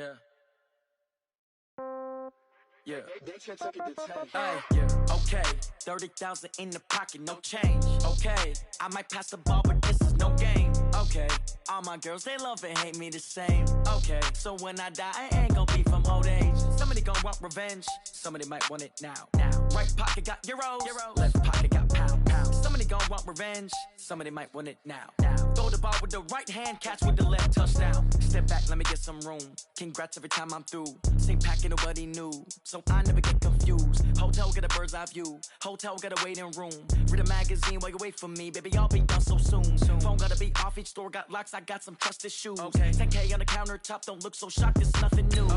Yeah. Yeah. Okay. 30,000 in the pocket, no change. Okay. I might pass the ball, but this is no game. Okay. All my girls, they love and hate me the same. Okay. So when I die, I ain't gonna be from old age. Somebody gonna want revenge. Somebody might want it now. Right pocket got euros. Left pocket got pounds. Somebody gonna want revenge. Somebody might want it now. Throw the ball with the right hand, catch with the left, touchdown. Step back, let me get some room. Congrats every time I'm through. Same packet, nobody knew. So I never get confused. Hotel get a bird's eye view. Hotel got a waiting room. Read a magazine while you wait for me. Baby, I'll be done so soon. Phone gotta be off, each store got locks. I got some trusted shoes. 10K on the countertop, don't look so shocked, it's nothing new.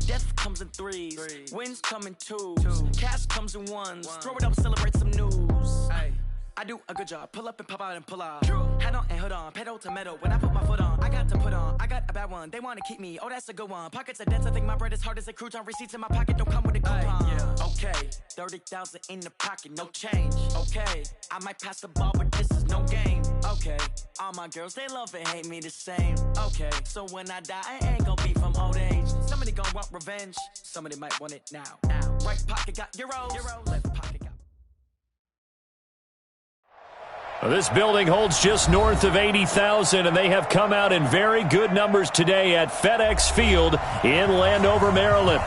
Death comes in threes. Wins come in twos. Cash comes in ones. Throw it up, celebrate some news. I do a good job. Pull up and pop out and pull out. Hat on and hood on. Pedal to metal. When I put my foot on, I got to put on. I got a bad one. They want to keep me. Oh, that's a good one. Pockets are dense. I think my bread is hard as a crouton. Receipts in my pocket don't come with a coupon. Okay. 30,000 in the pocket, no change. Okay. I might pass the ball, but this is no game. Okay. All my girls, they love and hate me the same. Okay. So when I die, I ain't gonna be from old age. Somebody gonna want revenge. Somebody might want it now. Right pocket got euros. Left pocket got... This building holds just north of 80,000, and they have come out in very good numbers today at FedEx Field in Landover, Maryland.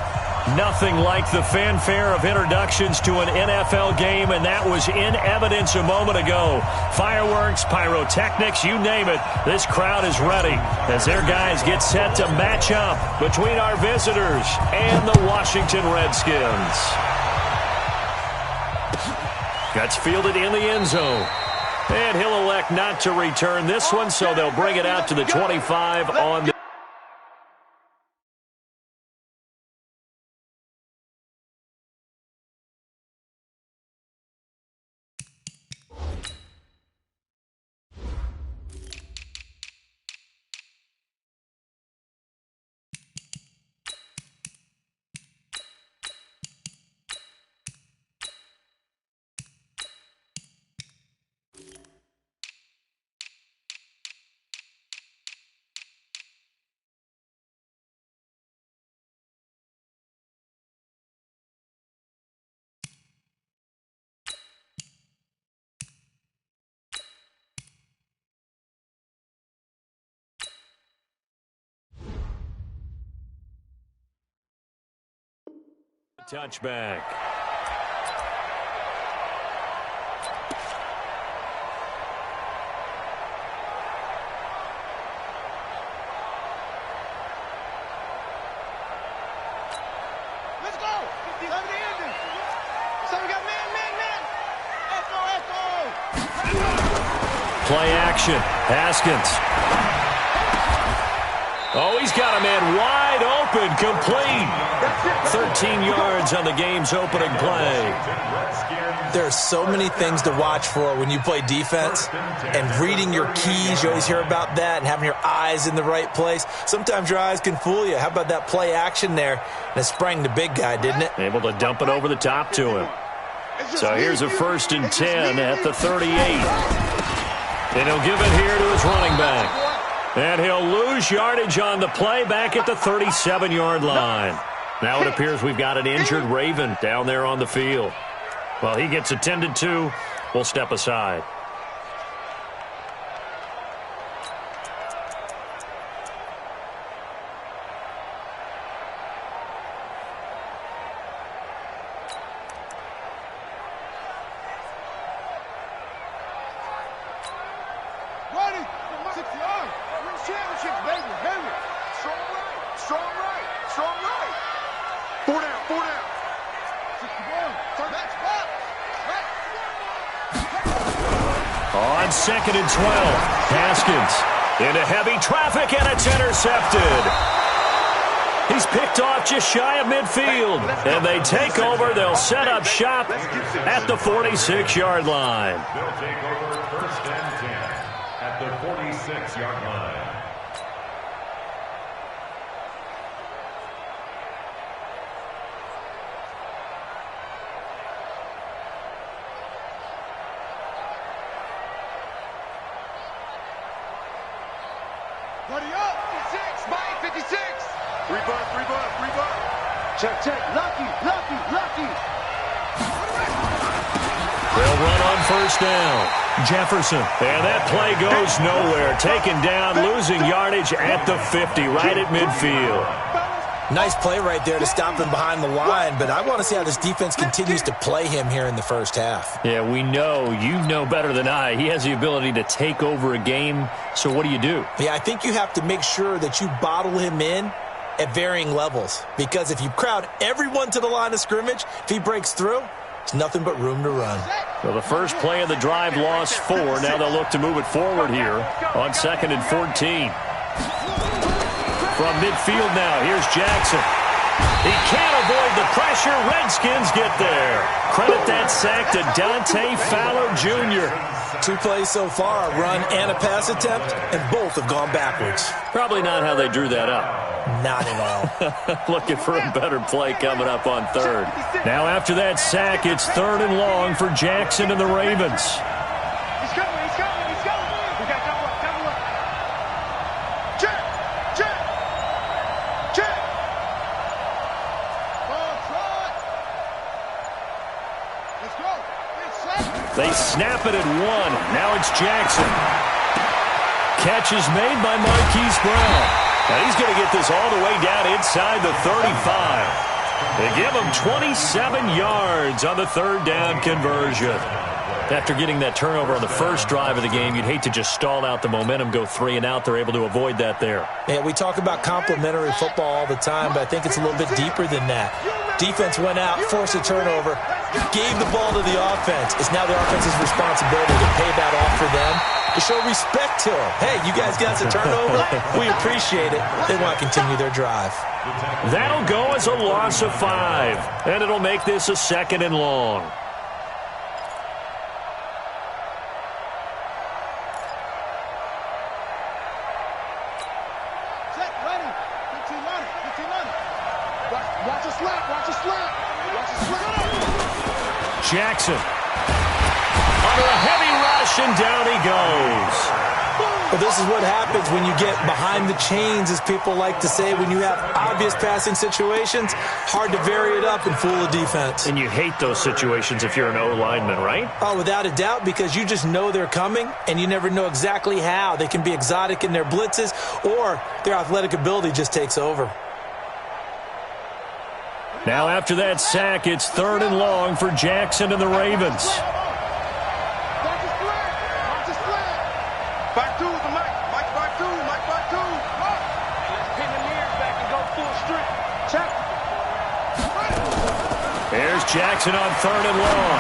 Nothing like the fanfare of introductions to an NFL game, and that was in evidence a moment ago. Fireworks, pyrotechnics, you name it. This crowd is ready as their guys get set to match up between our visitors and the Washington Redskins. Gets fielded in the end zone. And he'll elect not to return this one, so they'll bring it out to the 25 on the... touchback. Let's go. Time to end it. So we got man. Echo. Play action. Haskins. Oh, he's got a man wide open, complete. 13 yards on the game's opening play. There are so many things to watch for when you play defense, and reading your keys, you always hear about that, and having your eyes in the right place. Sometimes your eyes can fool you. How about that play action there? And it sprang the big guy, didn't it? Able to dump it over the top to him. So here's a 1st and 10 at the 38. And he'll give it here to his running back. And he'll lose yardage on the play back at the 37-yard line. Now it appears we've got an injured Raven down there on the field. Well, he gets attended to. We'll step aside. On 2nd and 12, Haskins into heavy traffic, and it's intercepted. He's picked off just shy of midfield, and they take over. They'll set up shop at the 46-yard line. They'll take over 1st and 10 at the 46-yard line. Buddy up. 56. Mike, 56. Rebuff. Check. Lucky. They'll run on first down. Jefferson. And that play goes nowhere. Taken down, losing yardage at the 50, right at midfield. Nice play right there to stop him behind the line, but I want to see how this defense continues to play him here in the first half. Yeah, we know. You know better than I. He has the ability to take over a game, so what do you do? Yeah, I think you have to make sure that you bottle him in at varying levels, because if you crowd everyone to the line of scrimmage, if he breaks through, it's nothing but room to run. So the first play of the drive lost 4. Now they'll look to move it forward here on 2nd and 14. From midfield now, here's Jackson. He can't avoid the pressure. Redskins get there. Credit that sack to Dante Fowler Jr. 2 plays so far, a run and a pass attempt, and both have gone backwards. Probably not how they drew that up. Not at all. Looking for a better play coming up on 3rd. Now after that sack, it's 3rd and long for Jackson and the Ravens. He's coming. We got double up. Check. Ball trot. Let's go. They snap it at 1. Now it's Jackson. Catch is made by Marquise Brown. Now he's going to get this all the way down inside the 35. They give him 27 yards on the 3rd down conversion. After getting that turnover on the first drive of the game, you'd hate to just stall out the momentum, go 3 and out. They're able to avoid that there. Yeah, we talk about complementary football all the time, but I think it's a little bit deeper than that. Defense went out, forced a turnover, gave the ball to the offense. It's now the offense's responsibility to pay that off for them, to show respect to them. Hey, you guys got a turnover. We appreciate it. They want to continue their drive. That'll go as a loss of 5, and it'll make this a 2nd and long. Set, ready. 15 on it. Watch a slap. Jackson. Under a heavy rush, and down he goes. Well, this is what happens when you get behind the chains, as people like to say, when you have obvious passing situations. Hard to vary it up and fool the defense. And you hate those situations if you're an O-lineman, right? Oh, without a doubt, because you just know they're coming, and you never know exactly how. They can be exotic in their blitzes, or their athletic ability just takes over. Now after that sack, it's 3rd and long for Jackson and the Ravens. Back two with the Mike. Mike back two. Pin the mirrors back and go full strip. Check. There's Jackson on 3rd and long.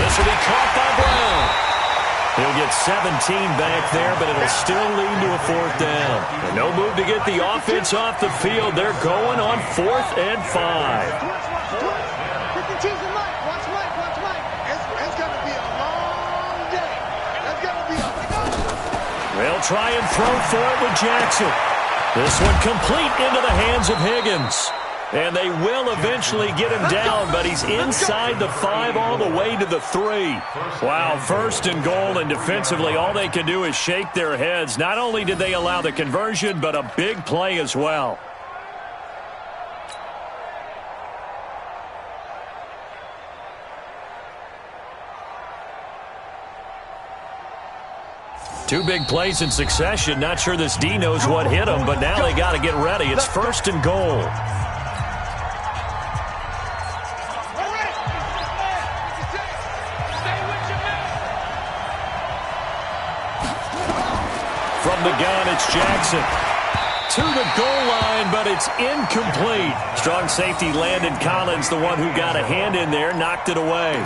This will be caught by Brown. He'll get 17 back there, but it'll still lead to a 4th down. And no move to get the offense off the field. They're going on 4th and 5. Watch Mike. It's going to be a long day. It's going to be a They'll try and throw for it with Jackson. This one complete into the hands of Higgins. And they will eventually get him down, but he's inside the 5 all the way to the 3. Wow, 1st and goal, and defensively all they can do is shake their heads. Not only did they allow the conversion, but a big play as well. Two big plays in succession. Not sure this D knows what hit him, but now they got to get ready. It's 1st and goal. From the gun, it's Jackson. To the goal line, but it's incomplete. Strong safety Landon Collins, the one who got a hand in there, knocked it away.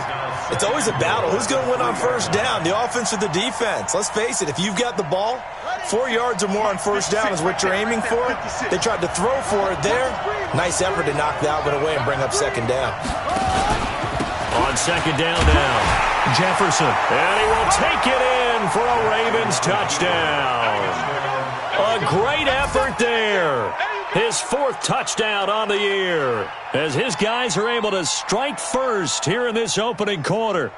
It's always a battle. Who's going to win on 1st down, the offense or the defense? Let's face it, if you've got the ball, 4 yards or more on 1st down is what you're aiming for. They tried to throw for it there. Nice effort to knock that one away and bring up 2nd down. On 2nd down now, Jefferson. And he will take it in for a Ravens touchdown. A great effort there. His 4th touchdown on the year, as his guys are able to strike first here in this opening quarter.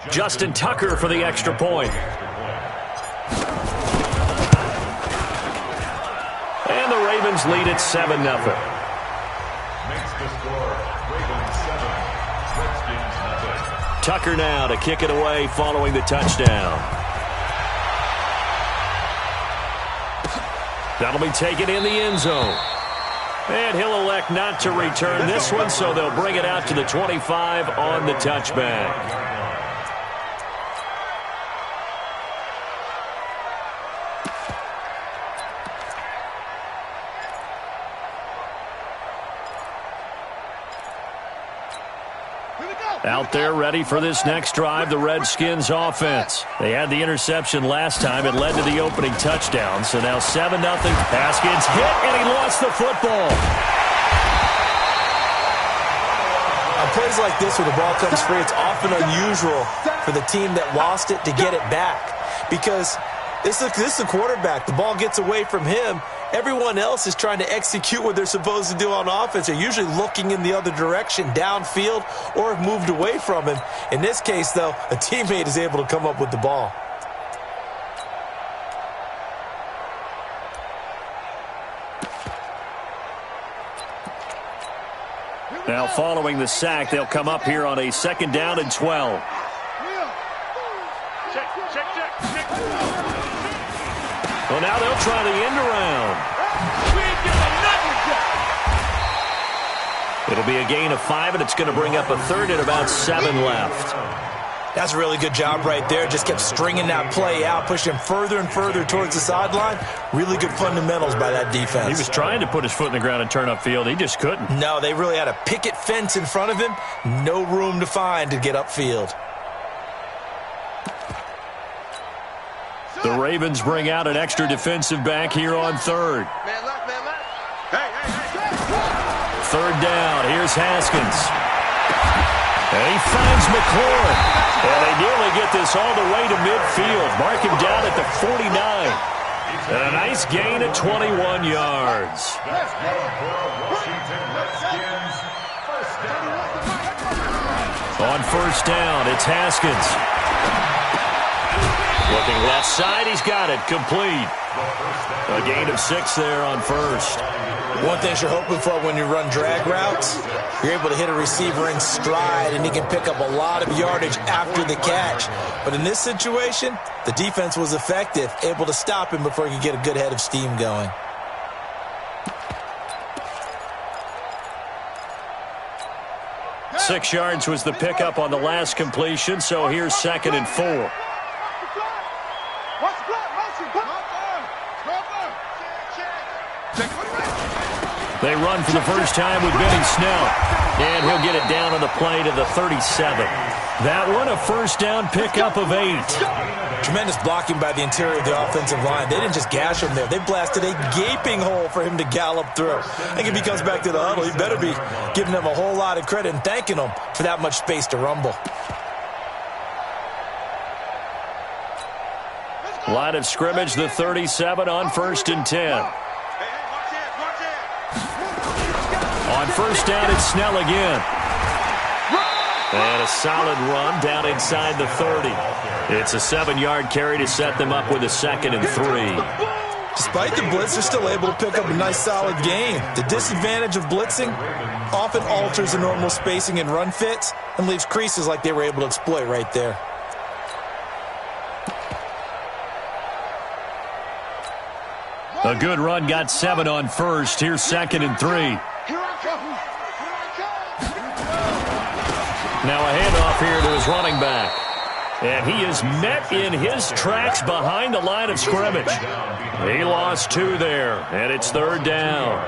Justin Tucker for the extra point. And the Ravens lead at 7-0. Makes the score Ravens 7, Redskins nothing. Tucker now to kick it away following the touchdown. That'll be taken in the end zone. And he'll elect not to return this one, so they'll bring it out to the 25 on the touchback. Out there ready for this next drive, the Redskins offense. They had the interception last time. It led to the opening touchdown. So now 7-0. Haskins hit, and he lost the football. On plays like this where the ball comes free, it's often unusual for the team that lost it to get it back. Because this is the quarterback. The ball gets away from him. Everyone else is trying to execute what they're supposed to do on offense. They're usually looking in the other direction, downfield, or have moved away from him. In this case, though, a teammate is able to come up with the ball. Now following the sack, they'll come up here on a 2nd down and 12. Well, now they'll try the end around. It'll be a gain of 5, and it's going to bring up a 3rd and about 7 left. That's a really good job right there. Just kept stringing that play out, pushing him further and further towards the sideline. Really good fundamentals by that defense. He was trying to put his foot in the ground and turn upfield. He just couldn't. No, they really had a picket fence in front of him. No room to find to get upfield. The Ravens bring out an extra defensive back here on 3rd. Man left, man left. Hey. 3rd down. Here's Haskins. And he finds McLaurin. And they nearly get this all the way to midfield. Mark him down at the 49. And a nice gain of 21 yards. On 1st down, it's Haskins. Looking left side, he's got it. Complete. A gain of 6 there on 1st. One thing you're hoping for when you run drag routes, you're able to hit a receiver in stride, and he can pick up a lot of yardage after the catch. But in this situation, the defense was effective, able to stop him before he could get a good head of steam going. Six yards was the pickup on the last completion, so here's 2nd and 4. They run for the first time with Benny Snell. And he'll get it down on the play to the 37. That one, a 1st down pickup of 8. Tremendous blocking by the interior of the offensive line. They didn't just gash him there. They blasted a gaping hole for him to gallop through. I think if he comes back to the huddle, he better be giving them a whole lot of credit and thanking them for that much space to rumble. Line of scrimmage, the 37 on 1st and 10. On 1st down, it's Snell again. And a solid run down inside the 30. It's a 7-yard carry to set them up with a 2nd and 3. Despite the blitz, they're still able to pick up a nice solid gain. The disadvantage of blitzing often alters the normal spacing and run fits and leaves creases like they were able to exploit right there. A good run got 7 on 1st. Here's 2nd and 3. Now a handoff here to his running back. And he is met in his tracks behind the line of scrimmage. He lost 2 there, and it's 3rd down.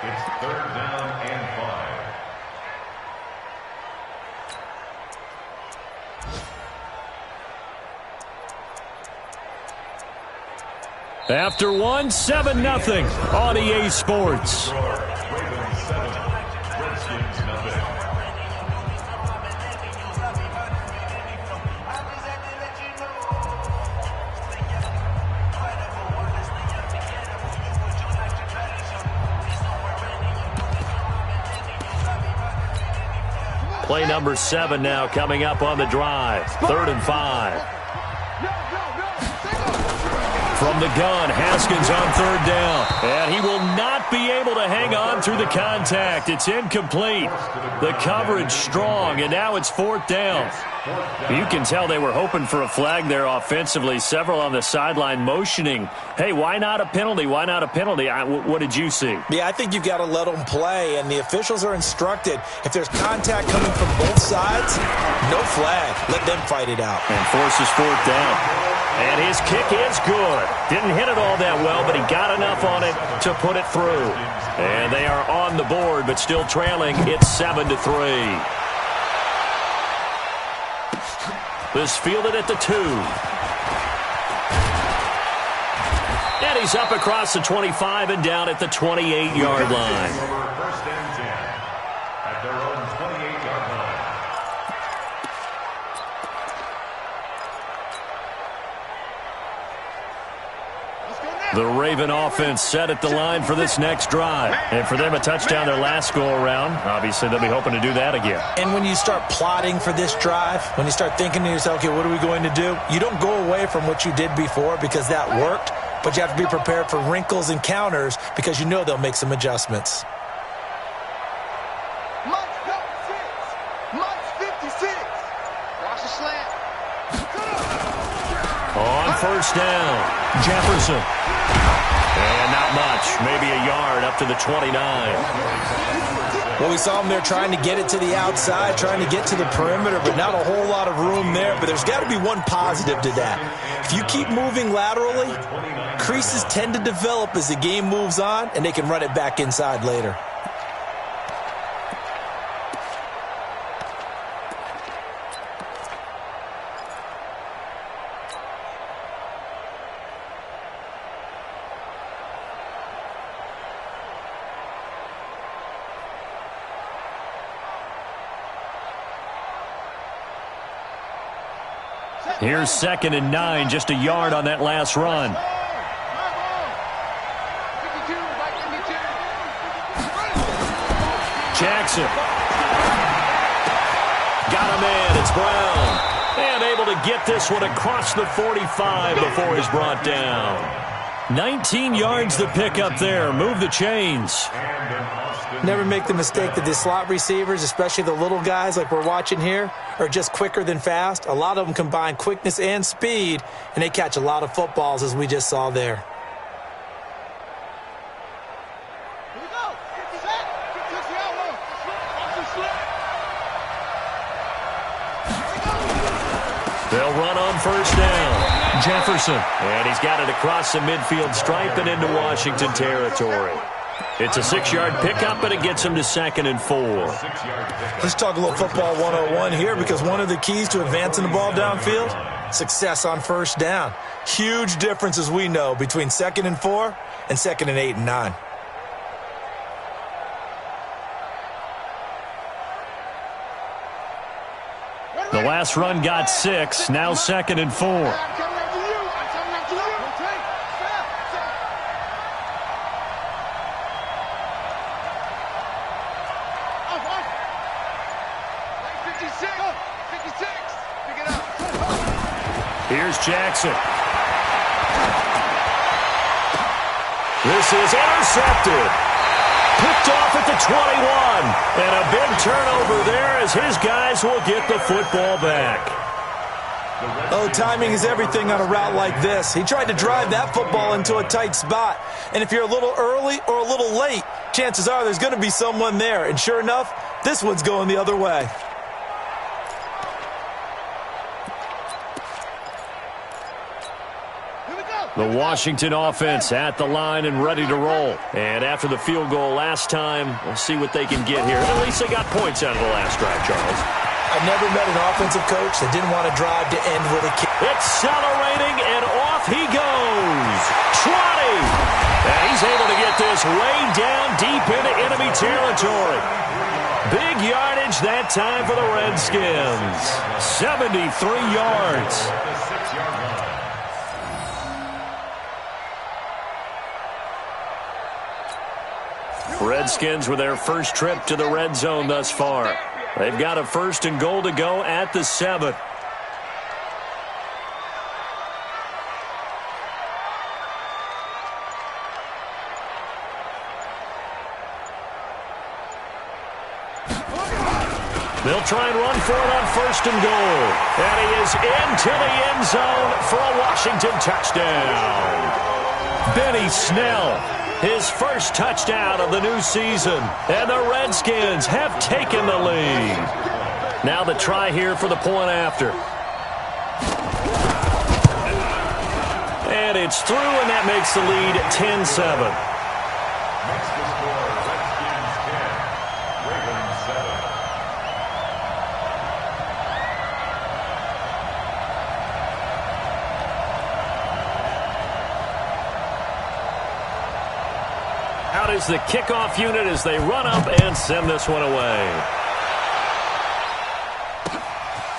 It's 3rd down and 5. After 1, 7-0 on EA Sports. Ravens 7, Redskins nothing. Play number 7 now coming up on the drive. 3rd and 5. From the gun, Haskins on 3rd down. And he will not be able to hang on through the contact. It's incomplete. The coverage strong, and now it's 4th down. You can tell they were hoping for a flag there offensively. Several on the sideline motioning, hey, why not a penalty? Why not a penalty? What did you see? Yeah, I think you've got to let them play, and the officials are instructed. If there's contact coming from both sides, no flag. Let them fight it out. And forces 4th down. And his kick is good. Didn't hit it all that well, but he got enough on it to put it through. And they are on the board, but still trailing. It's 7-3. This fielded at the 2. And he's up across the 25 and down at the 28-yard line. First and 10 at their own 28-yard line. The Raven offense set at the line for this next drive. And for them, a touchdown their last go-around. Obviously, they'll be hoping to do that again. And when you start plotting for this drive, when you start thinking to yourself, okay, what are we going to do? You don't go away from what you did before because that worked, but you have to be prepared for wrinkles and counters because you know they'll make some adjustments. March 56. Watch the slant. On 1st down, Jefferson. And not much, maybe a yard up to the 29. Well, we saw him there trying to get it to the outside, trying to get to the perimeter, but not a whole lot of room there. But there's got to be one positive to that. If you keep moving laterally, creases tend to develop as the game moves on, and they can run it back inside later. Here's 2nd and 9, just a yard on that last run. Jackson. Got a man, it's Brown. And able to get this one across the 45 before he's brought down. 19 yards to pick up there. Move the chains. Never make the mistake that the slot receivers, especially the little guys like we're watching here, are just quicker than fast. A lot of them combine quickness and speed, and they catch a lot of footballs, as we just saw there. Here we go. Touch the outlaw. Watch the slip. They'll run on 1st down. Jefferson. And he's got it across the midfield stripe and into Washington territory. It's a 6-yard pickup, but it gets him to 2nd and 4. Let's talk a little football 101 here, because one of the keys to advancing the ball downfield, success on 1st down. Huge difference, as we know, between 2nd and 4 and 2nd and 8 and 9. The last run got 6, now 2nd and 4. Here's Jackson. This is intercepted. Picked off at the 21. And a big turnover there as his guys will get the football back. Oh, timing is everything on a route like this. He tried to drive that football into a tight spot. And if you're a little early or a little late, chances are there's going to be someone there. And sure enough, this one's going the other way. The Washington offense at the line and ready to roll. And after the field goal last time, we'll see what they can get here. At least they got points out of the last drive, Charles. I've never met an offensive coach that didn't want to drive to end with a kick. Accelerating, and off he goes. 20. And he's able to get this way down deep into enemy territory. Big yardage that time for the Redskins. 73 yards. Redskins with their first trip to the red zone thus far. They've got a 1st and goal to go at the 7. They'll try and run for it on 1st and goal. And he is into the end zone for a Washington touchdown. Benny Snell, his first touchdown of the new season. And the Redskins have taken the lead. Now the try here for the point after. And it's through, and that makes the lead 10-7. Out is the kickoff unit as they run up and send this one away.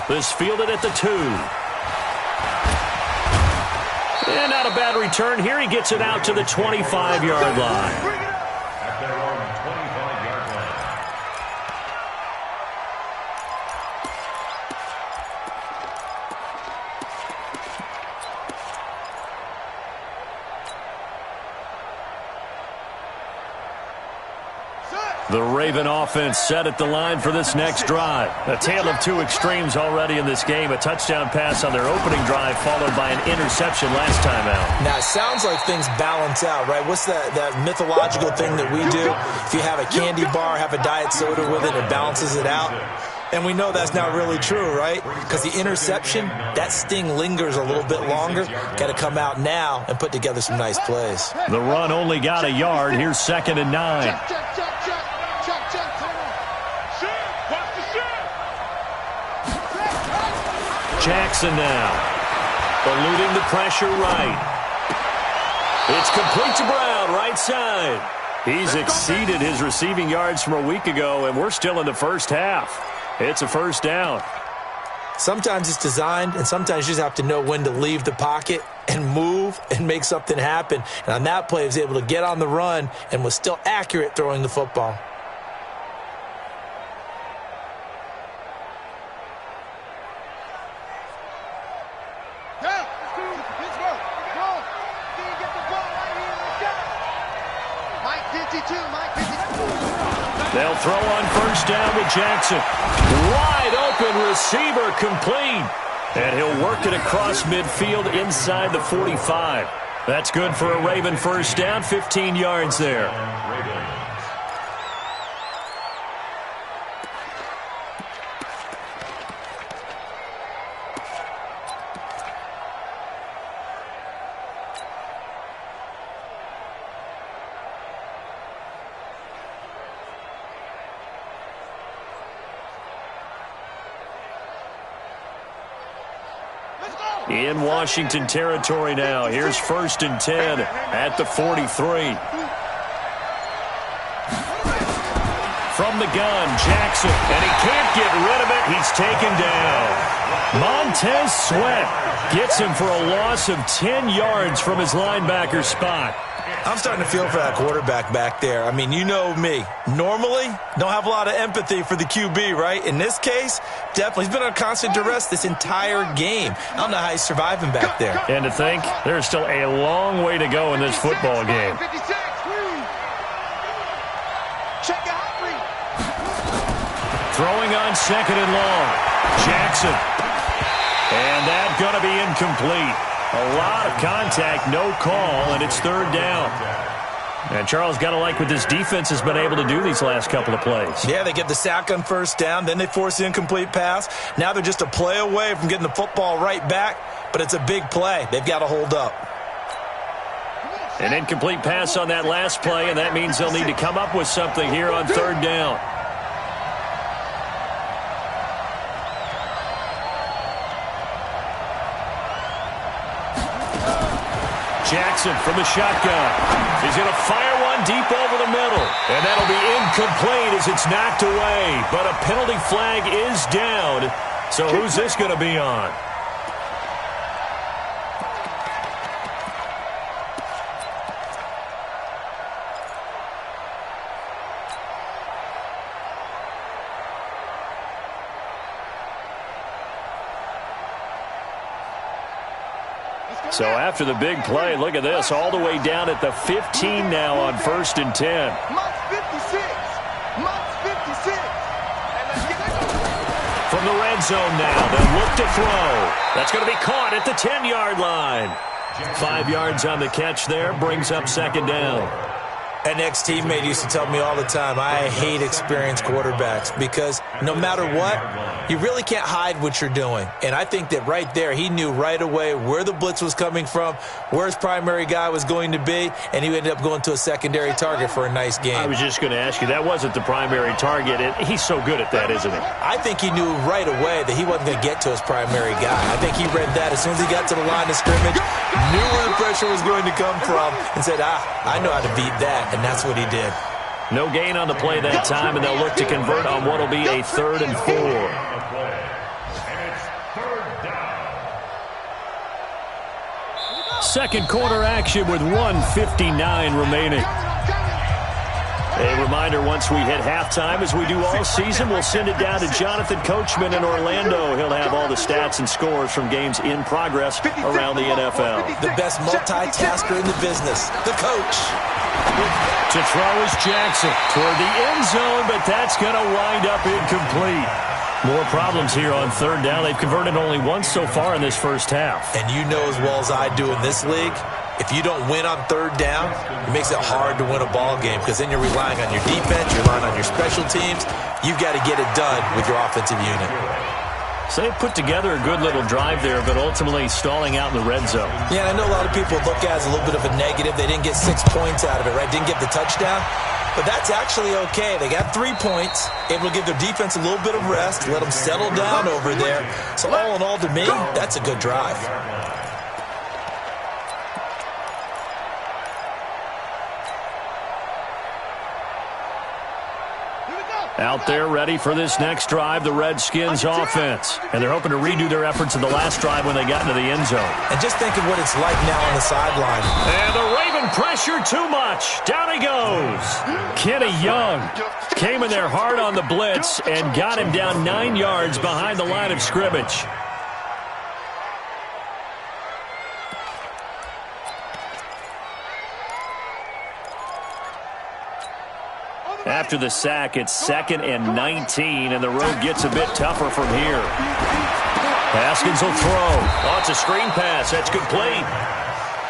This fielded at the 2. And not a bad return here. He gets it out to the 25-yard line. At their own 25-yard line. The Raven offense set at the line for this next drive. A tale of two extremes already in this game. A touchdown pass on their opening drive followed by an interception last time out. Now, it sounds like things balance out, right? What's that mythological thing that we do? If you have a candy bar, have a diet soda with it, it balances it out. And we know that's not really true, right? Because the interception, that sting lingers a little bit longer. Got to come out now and put together some nice plays. The run only got a yard. Here's 2nd and 9. Jackson now, eluding the pressure right. It's complete to Brown, right side. He's exceeded his receiving yards from a week ago, and we're still in the first half. It's a 1st down. Sometimes it's designed, and sometimes you just have to know when to leave the pocket and move and make something happen. And on that play, he was able to get on the run and was still accurate throwing the football. They'll throw on 1st down with Jackson. Wide open receiver complete. And he'll work it across midfield inside the 45. That's good for a Raven 1st down, 15 yards there. In Washington territory now. Here's 1st and 10 at the 43. From the gun, Jackson, and he can't get rid of it. He's taken down. Montez Sweat gets him for a loss of 10 yards from his linebacker spot. I'm starting to feel for that quarterback back there. I mean, you know me. Normally, don't have a lot of empathy for the QB, right? In this case, definitely. He's been under constant duress this entire game. I don't know how he's surviving back there. And to think, there's still a long way to go in this football game. Throwing on 2nd and long. Jackson. And that's going to be incomplete. A lot of contact, no call, and it's 3rd down. And Charles, got to like what this defense has been able to do these last couple of plays. Yeah, they get the sack on 1st down, then they force the incomplete pass. Now they're just a play away from getting the football right back, but it's a big play. They've got to hold up. An incomplete pass on that last play, and that means they'll need to come up with something here on 3rd down. Jackson from the shotgun. He's going to fire one deep over the middle. And that'll be incomplete as it's knocked away. But a penalty flag is down. So who's this going to be on? So after the big play, look at this, all the way down at the 15 now on 1st and 10. Mott's 56. Mott's 56. From the red zone now, they'll look to throw. That's going to be caught at the 10-yard line. 5 yards on the catch there, brings up 2nd down. An ex-teammate used to tell me all the time, I hate experienced quarterbacks because no matter what, you really can't hide what you're doing. And I think that right there, he knew right away where the blitz was coming from, where his primary guy was going to be, and he ended up going to a secondary target for a nice game. I was just going to ask you, that wasn't the primary target. He's so good at that, isn't he? I think he knew right away that he wasn't going to get to his primary guy. I think he read that as soon as he got to the line of scrimmage, knew where the pressure was going to come from, and said, I know how to beat that. And that's what he did. No gain on the play that time, and they'll look to convert on what will be a 3rd and 4. Second quarter action with 1:59 remaining. A reminder, once we hit halftime, as we do all season, we'll send it down to Jonathan Coachman in Orlando. He'll have all the stats and scores from games in progress around the NFL. The best multitasker in the business, the coach. To throw is Jackson toward the end zone, but that's going to wind up incomplete. More problems here on 3rd down. They've converted only once so far in this first half. And you know as well as I do in this league, if you don't win on 3rd down, it makes it hard to win a ball game because then you're relying on your defense, you're relying on your special teams. You've got to get it done with your offensive unit. So they put together a good little drive there, but ultimately stalling out in the red zone. Yeah, I know a lot of people look at it as a little bit of a negative. They didn't get 6 points out of it, right? Didn't get the touchdown. But that's actually okay. They got 3 points, able to give their defense a little bit of rest, let them settle down over there. So all in all, to me, that's a good drive. Out there ready for this next drive, the Redskins offense. And they're hoping to redo their efforts in the last drive when they got into the end zone. And just think of what it's like now on the sideline. And the Raven pressure too much. Down he goes. Kenny Young came in there hard on the blitz and got him down 9 yards behind the line of scrimmage. After the sack, it's 2nd and 19, and the road gets a bit tougher from here. Haskins will throw. Oh, it's a screen pass. That's complete.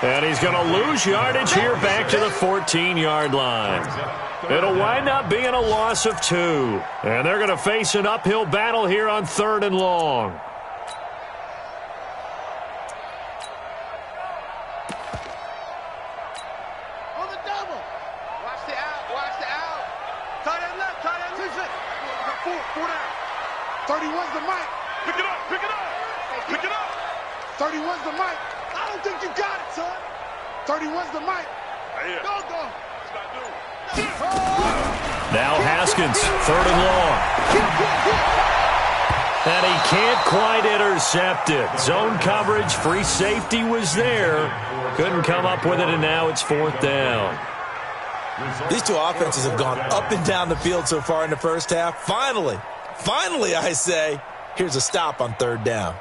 And he's going to lose yardage here back to the 14-yard line. It'll wind up being a loss of 2. And they're going to face an uphill battle here on 3rd and long. Now Haskins, 3rd and long. And he can't quite intercept it. Zone coverage, free safety was there. Couldn't come up with it, and now it's 4th down. These two offenses have gone up and down the field so far in the first half. Finally, I say, here's a stop on 3rd down.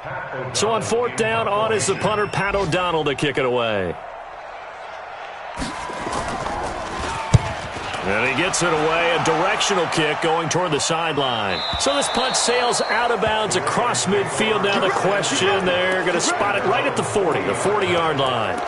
So on 4th down, on is the punter, Pat O'Donnell, to kick it away. And he gets it away, a directional kick going toward the sideline. So this punt sails out of bounds across midfield. Now the question, they're going to spot it right at the 40, the 40-yard line.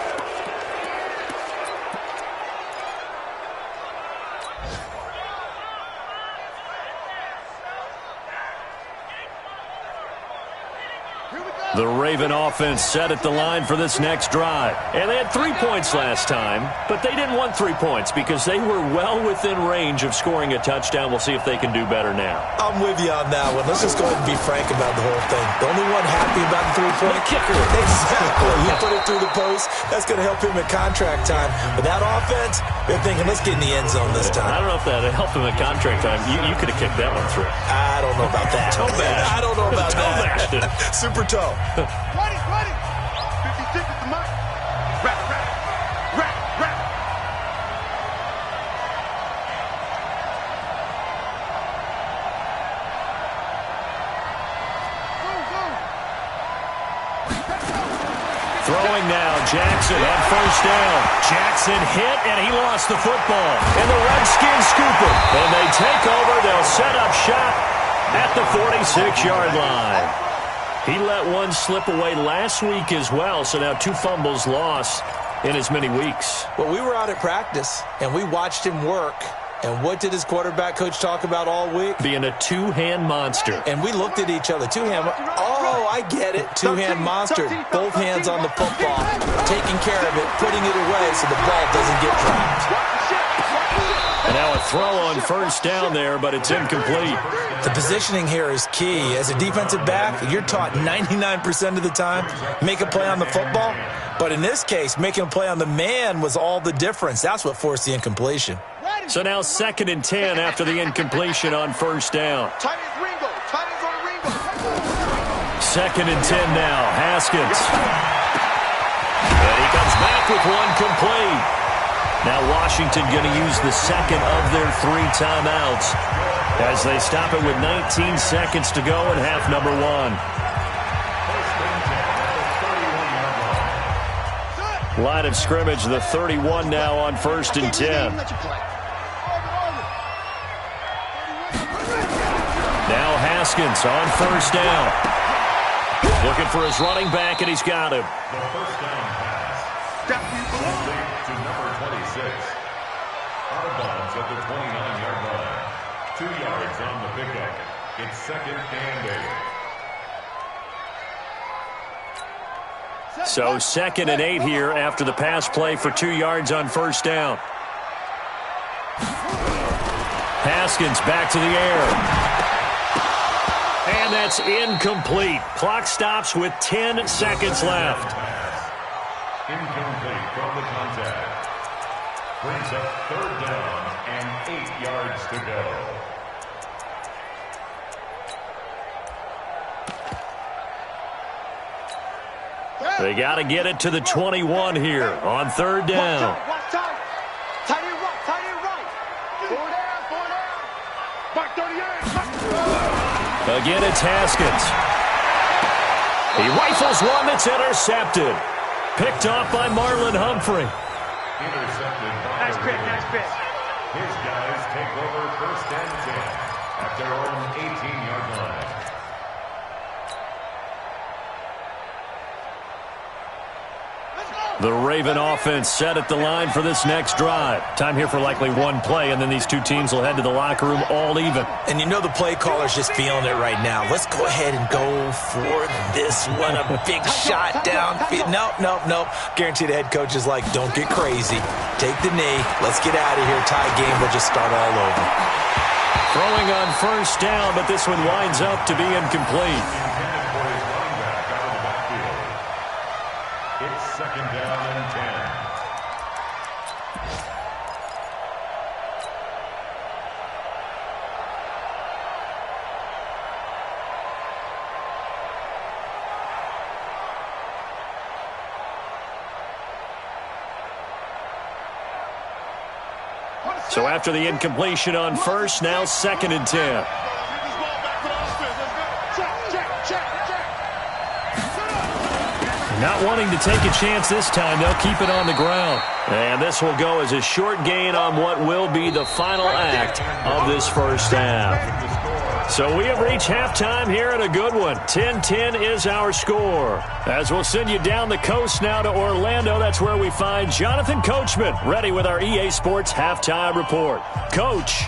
The Raven offense set at the line for this next drive. And they had 3 points last time, but they didn't want 3 points because they were well within range of scoring a touchdown. We'll see if they can do better now. I'm with you on that one. Let's just go ahead and be frank about the whole thing. The only one happy about the 3-point kicker. Exactly. He put it through the post. That's going to help him at contract time. But that offense, they're thinking, let's get in the end zone this time. I don't know if that helped him at contract time. You could have kicked that one through. I don't know about that. Toe bash. I don't know about that. Super toe. 20, 56 at the mark. Rap. Throwing throwing now. Jackson on first down. Jackson hit, and he lost the football. And the Redskins scoop it. And they take over. They'll set up shop at the 46-yard line. He let one slip away last week as well, so now 2 fumbles lost in as many weeks. Well, we were out at practice, and we watched him work. And what did his quarterback coach talk about all week? Being a two-hand monster. And we looked at each other. Two-hand. Oh, I get it. Two-hand monster. Both hands on the football, taking care of it, putting it away so the ball doesn't get dropped. And now a throw on first down there, but it's incomplete. The positioning here is key. As a defensive back, you're taught 99% of the time, make a play on the football. But in this case, making a play on the man was all the difference. That's what forced the incompletion. So now 2nd and 10 after the incompletion on first down. 2nd and 10 now. Haskins. And he comes back with one complete. Now Washington going to use the second of their 3 timeouts as they stop it with 19 seconds to go in half number 1. Line of scrimmage, the 31 now on 1st and 10. Now Haskins on first down. Looking for his running back, and he's got him. The first down pass. Complete to number 26. Out of bounds at the 29-yard line. 2 yards on the pickup. It's 2nd and 8. So 2nd and 8 here after the pass play for 2 yards on first down. Haskins back to the air. And that's incomplete. Clock stops with 10 seconds left. Incomplete from the contact. Brings up 3rd down and 8 yards to go. They got to get it to the 21 here on 3rd down. Again, it's Haskins. He rifles one that's intercepted. Picked off by Marlon Humphrey. Intercepted by Nice pick, nice pick. His guys take over 1st and 10 at their own 18-yard line. The Raven offense set at the line for this next drive. Time here for likely one play, and then these two teams will head to the locker room all even. And you know the play caller's just feeling it right now. Let's go ahead and go for this one. A big shot downfield. Nope. Guarantee the head coach is like, don't get crazy. Take the knee. Let's get out of here. Tie game. We'll just start all over. Throwing on first down, but this one winds up to be incomplete. It's 2nd down and 10. So after the incompletion on first, now 2nd and 10. Not wanting to take a chance this time, they'll keep it on the ground. And this will go as a short gain on what will be the final act of this first half. So we have reached halftime here in a good one. 10-10 is our score. As we'll send you down the coast now to Orlando, that's where we find Jonathan Coachman, ready with our EA Sports Halftime Report. Coach.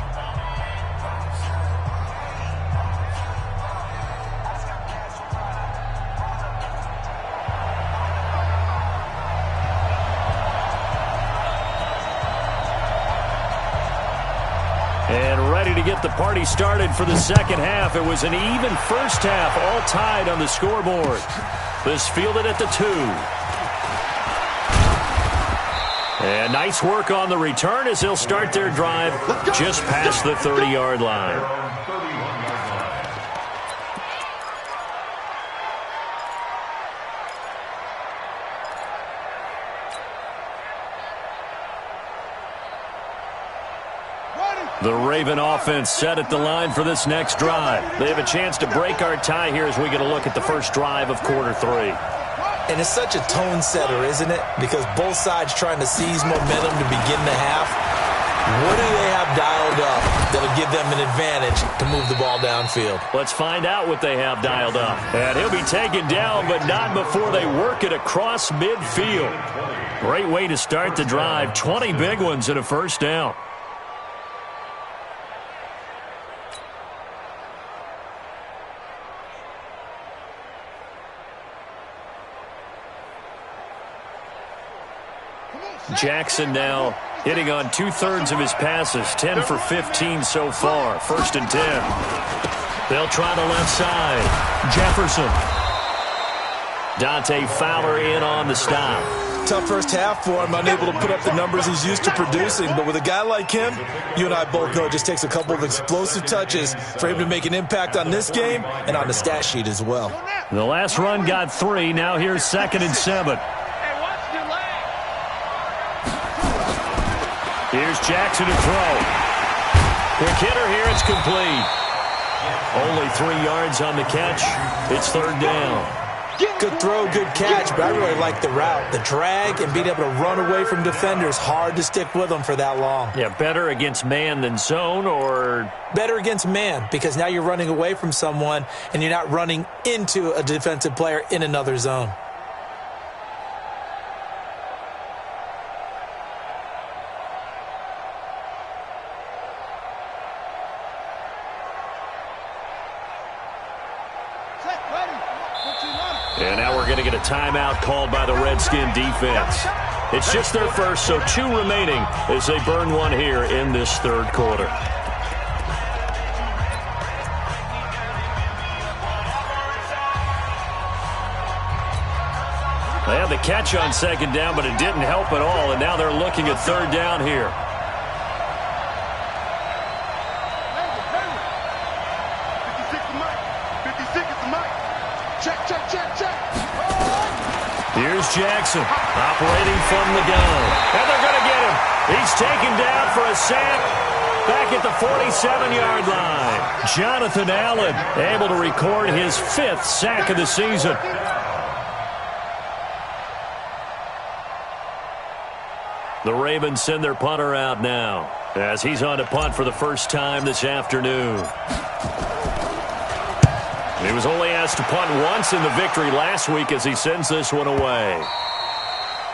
And ready to get the party started for the second half. It was an even first half, all tied on the scoreboard. This fielded at the 2. And nice work on the return as they'll start their drive just past the 30-yard line. The Raven offense set at the line for this next drive. They have a chance to break our tie here as we get a look at the first drive of quarter 3. And it's such a tone setter, isn't it? Because both sides trying to seize momentum to begin the half. What do they have dialed up that'll give them an advantage to move the ball downfield? Let's find out what they have dialed up. And he'll be taken down, but not before they work it across midfield. Great way to start the drive. 20 big ones and a first down. Jackson now hitting on 2/3 of his passes, 10 for 15 so far. 1st and 10. They'll try the left side. Jefferson. Dante Fowler in on the stop. Tough first half for him, unable to put up the numbers he's used to producing. But with a guy like him, you and I both know it just takes a couple of explosive touches for him to make an impact on this game and on the stat sheet as well. The last run got 3. Now here's 2nd and 7. Here's Jackson to throw. Quick hitter here. It's complete. Only 3 yards on the catch. It's 3rd down. Good throw, good catch, but I really like the route. The drag and being able to run away from defenders, hard to stick with them for that long. Yeah, better against man than zone, or? Better against man, because now you're running away from someone and you're not running into a defensive player in another zone. And now we're going to get a timeout called by the Redskin defense. It's just their first, so 2 remaining as they burn one here in this 3rd quarter. They had the catch on 2nd down, but it didn't help at all, and now they're looking at 3rd down here. Here's Jackson operating from the gun. And they're going to get him. He's taken down for a sack back at the 47-yard line. Jonathan Allen able to record his 5th sack of the season. The Ravens send their punter out now as he's on to punt for the first time this afternoon. He was only asked to punt once in the victory last week as he sends this one away.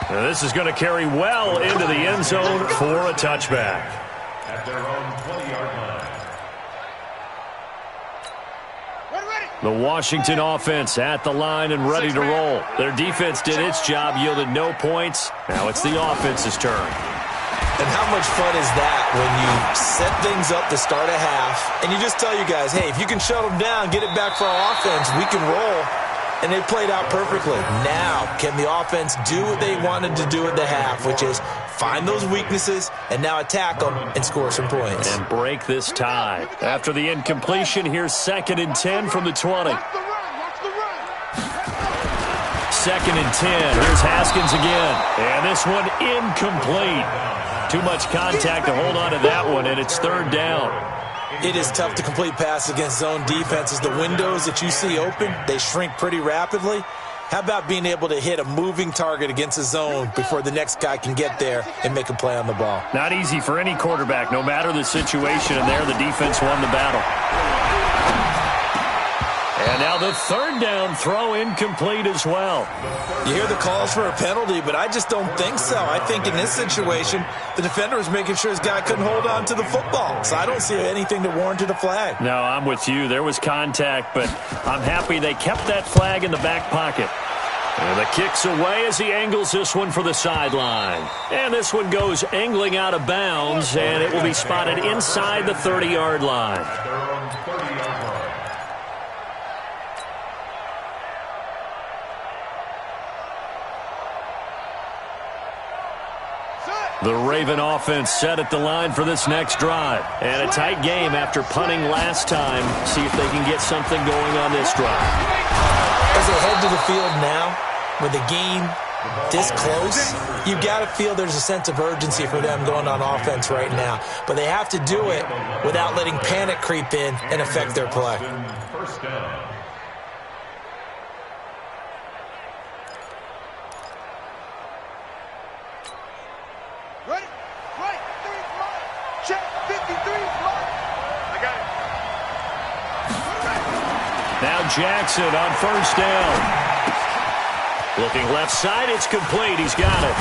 And this is going to carry well into the end zone for a touchback. At their own 20-yard line. The Washington offense at the line and ready to roll. Their defense did its job, yielded no points. Now it's the offense's turn. And how much fun is that when you set things up to start a half and you just tell you guys, hey, if you can shut them down, get it back for our offense, we can roll. And they played out perfectly. Now, can the offense do what they wanted to do at the half, which is find those weaknesses and now attack them and score some points. And break this tie. After the incompletion, here's 2nd and 10 from the 20. 2nd and 10. Here's Haskins again. And this one incomplete. Too much contact to hold on to that one, and it's 3rd down. It is tough to complete passes against zone defenses. The windows that you see open, they shrink pretty rapidly. How about being able to hit a moving target against a zone before the next guy can get there and make a play on the ball? Not easy for any quarterback, no matter the situation, and there the defense won the battle. And now the 3rd down throw incomplete as well. You hear the calls for a penalty, but I just don't think so. I think in this situation, the defender was making sure his guy couldn't hold on to the football. So I don't see anything that warranted a flag. No, I'm with you. There was contact, but I'm happy they kept that flag in the back pocket. And the kick's away as he angles this one for the sideline. And this one goes angling out of bounds, and it will be spotted inside the 30-yard line. The Raven offense set at the line for this next drive. And a tight game after punting last time. See if they can get something going on this drive. As they head to the field now, with the game this close, you've got to feel there's a sense of urgency for them going on offense right now. But they have to do it without letting panic creep in and affect their play. Now Jackson on first down. Looking left side, it's complete. He's got it.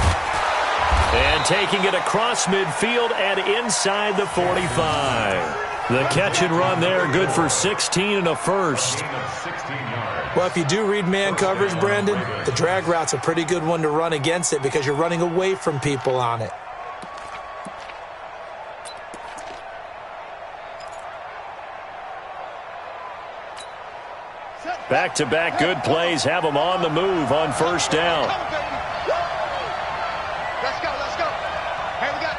And taking it across midfield and inside the 45. The catch and run there, good for 16 and a first. Well, if you do read man coverage, Brandon, the drag route's a pretty good one to run against it because you're running away from people on it. Back-to-back good plays have them on the move on first down. Let's go, let's go. Hey, we got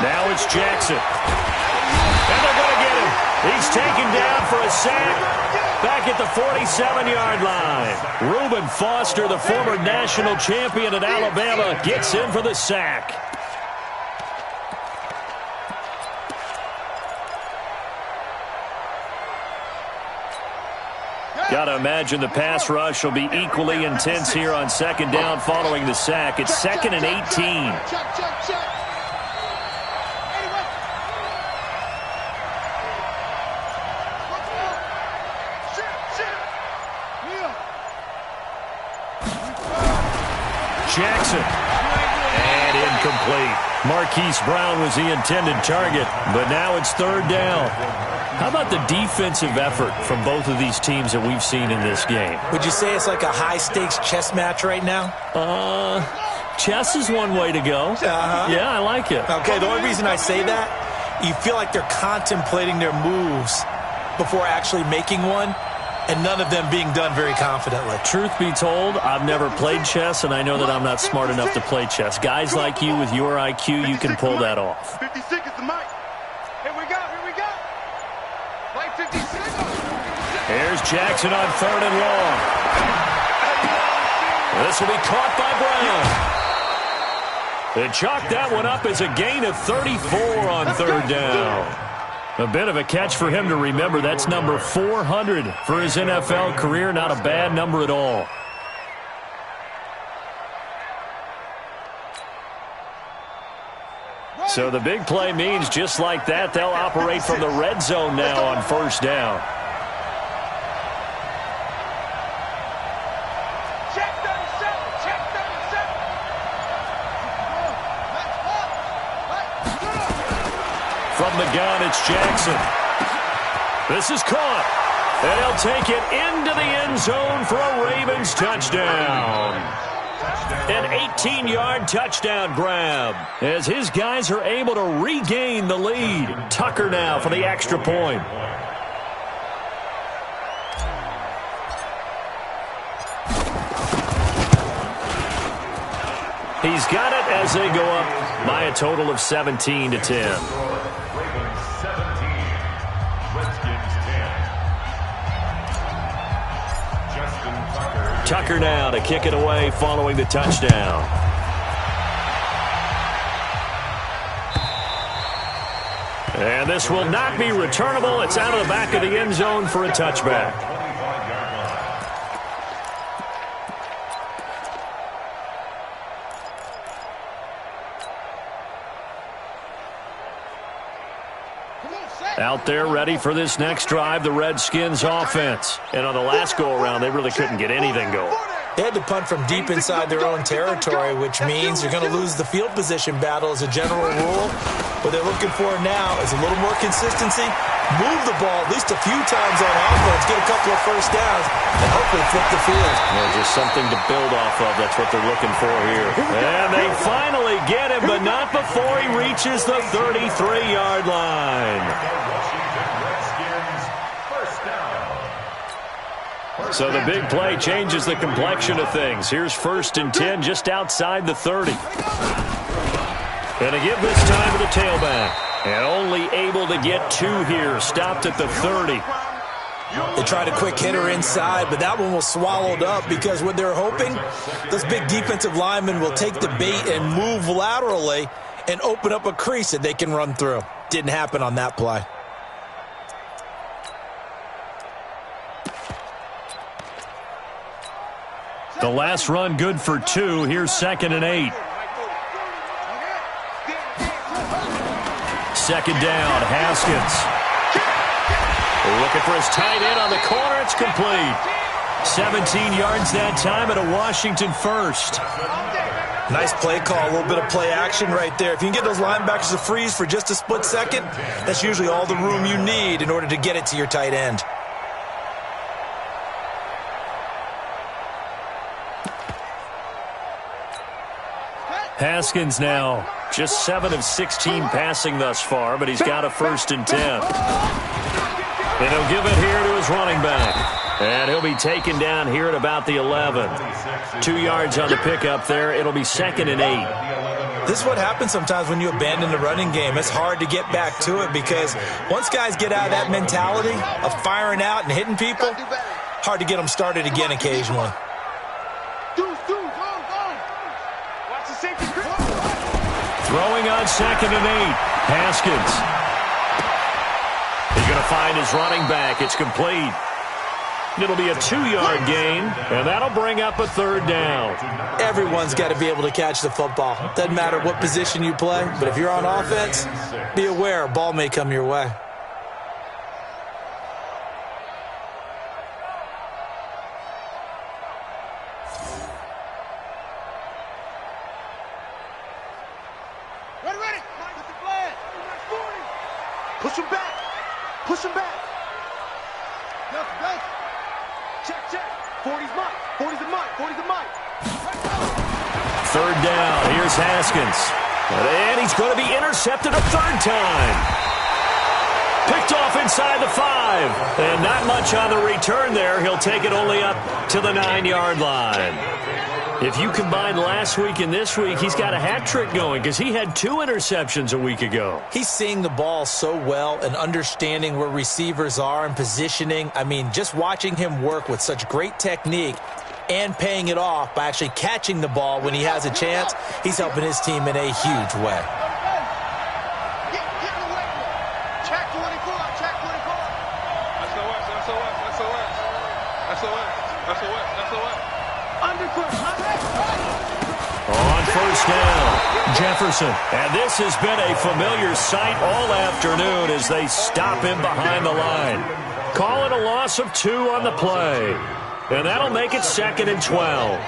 Now it's Jackson. And they're going to get him. He's taken down for a sack back at the 47-yard line. Reuben Foster, the former national champion at Alabama, gets in for the sack. Got to imagine the pass rush will be equally intense here on second down following the sack. It's 2nd and 18. check, check, check. Jackson. And incomplete. Marquise Brown was the intended target, but now it's third down. How about the defensive effort from both of these teams that we've seen in this game? Would you say it's like a high-stakes chess match right now? Chess is one way to go. Yeah, I like it. Okay, the only reason I say that, you feel like they're contemplating their moves before actually making one, and none of them being done very confidently. Truth be told, I've never played chess, and I know that I'm not smart enough to play chess. Guys like you with your IQ, you can pull that off. 56 is the mic. Here we go, here we go. Right 56. Here's Jackson on third and long. This will be caught by Brown. They chalk that one up as a gain of 34 on third down. A bit of a catch for him to remember. That's number 400 for his NFL career. Not a bad number at all. So the big play means just like that, they'll operate from the red zone now on first down. Check 37, check 37. From the gun, it's Jackson. This is caught. And he'll take it into the end zone for a Ravens touchdown. An 18-yard touchdown grab as his guys are able to regain the lead. Tucker now for the extra point. He's got it as they go up by a total of 17-10. Ravens 17, Redskins 10. Justin Tucker now to kick it away following the touchdown. And this will not be returnable. It's out of the back of the end zone for a touchback. Out there ready for this next drive, the Redskins offense. And on the last go-around, they really couldn't get anything going. They had to punt from deep inside their own territory, which means you're going to lose the field position battle as a general rule. What they're looking for now is a little more consistency, move the ball at least a few times on offense, get a couple of first downs, and hopefully flip the field. Yeah, just something to build off of. That's what they're looking for here. And they finally get him, but not before he reaches the 33-yard line. So the big play changes the complexion of things. Here's 1st and 10 just outside the 30. And a give this time to the tailback. And only able to get 2 here. Stopped at the 30. They tried a quick hitter inside, but that one was swallowed up because what they're hoping, those big defensive linemen will take the bait and move laterally and open up a crease that they can run through. Didn't happen on that play. The last run good for 2. Here's 2nd and 8. 2nd down, Haskins. Looking for his tight end on the corner. It's complete. 17 yards that time, and a Washington first. Nice play call, a little bit of play action right there. If you can get those linebackers to freeze for just a split second, that's usually all the room you need in order to get it to your tight end. Haskins now just 7 of 16 passing thus far, but he's got a 1st and 10. And he'll give it here to his running back. And he'll be taken down here at about the 11. 2 yards on the pickup there. It'll be 2nd and 8. This is what happens sometimes when you abandon the running game. It's hard to get back to it because once guys get out of that mentality of firing out and hitting people, hard to get them started again occasionally. Throwing on 2nd and 8. Haskins. He's going to find his running back. It's complete. It'll be a 2-yard gain, and that'll bring up a 3rd down. Everyone's got to be able to catch the football. Doesn't matter what position you play, but if you're on offense, be aware a ball may come your way. Ready. Push him back. Push him back. Check. 40's mine. 40's a mine. 40's a mine. 3rd down. Here's Haskins. And he's going to be intercepted a 3rd time. Picked off inside the 5. And not much on the return there. He'll take it only up to the 9-yard line. If you combine last week and this week, he's got a hat trick going because he had 2 interceptions a week ago. He's seeing the ball so well and understanding where receivers are and positioning. I mean, just watching him work with such great technique and paying it off by actually catching the ball when he has a chance, he's helping his team in a huge way. Check 24. SOS. On 1st down, Jefferson. And this has been a familiar sight all afternoon as they stop him behind the line. Call it a loss of 2 on the play. And that'll make it 2nd and 12.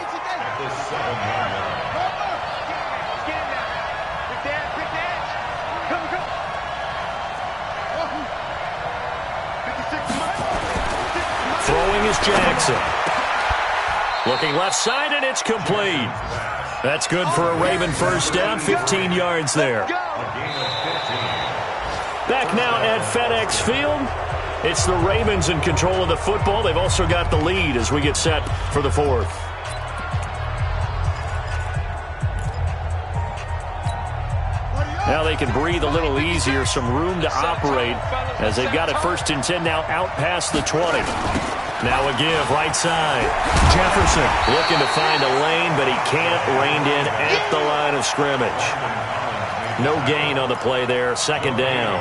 Throwing is Jackson. Looking left side, and it's complete. That's good for a Raven 1st down, 15 yards there. Back now at FedEx Field. It's the Ravens in control of the football. They've also got the lead as we get set for the 4th. Now they can breathe a little easier, some room to operate as they've got it 1st and 10 now out past the 20. Now a give, right side. Jefferson looking to find a lane, but he can't. Reined in at the line of scrimmage. No gain on the play there, 2nd down.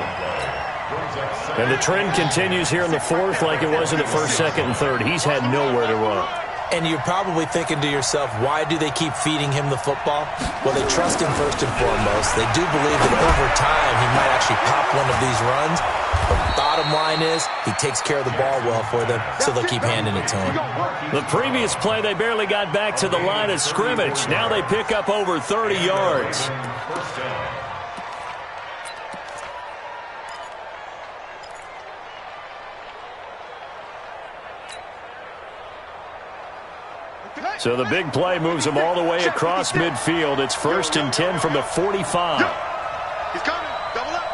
And the trend continues here in the 4th like it was in the 1st, 2nd, and 3rd. He's had nowhere to run. And you're probably thinking to yourself, why do they keep feeding him the football? Well, they trust him first and foremost. They do believe that over time he might actually pop one of these runs. But the bottom line is he takes care of the ball well for them, so they'll keep handing it to him. The previous play, they barely got back to the line of scrimmage. Now they pick up over 30 yards. So the big play moves them all the way across midfield. It's 1st and 10 from the 45. He's coming. Double up.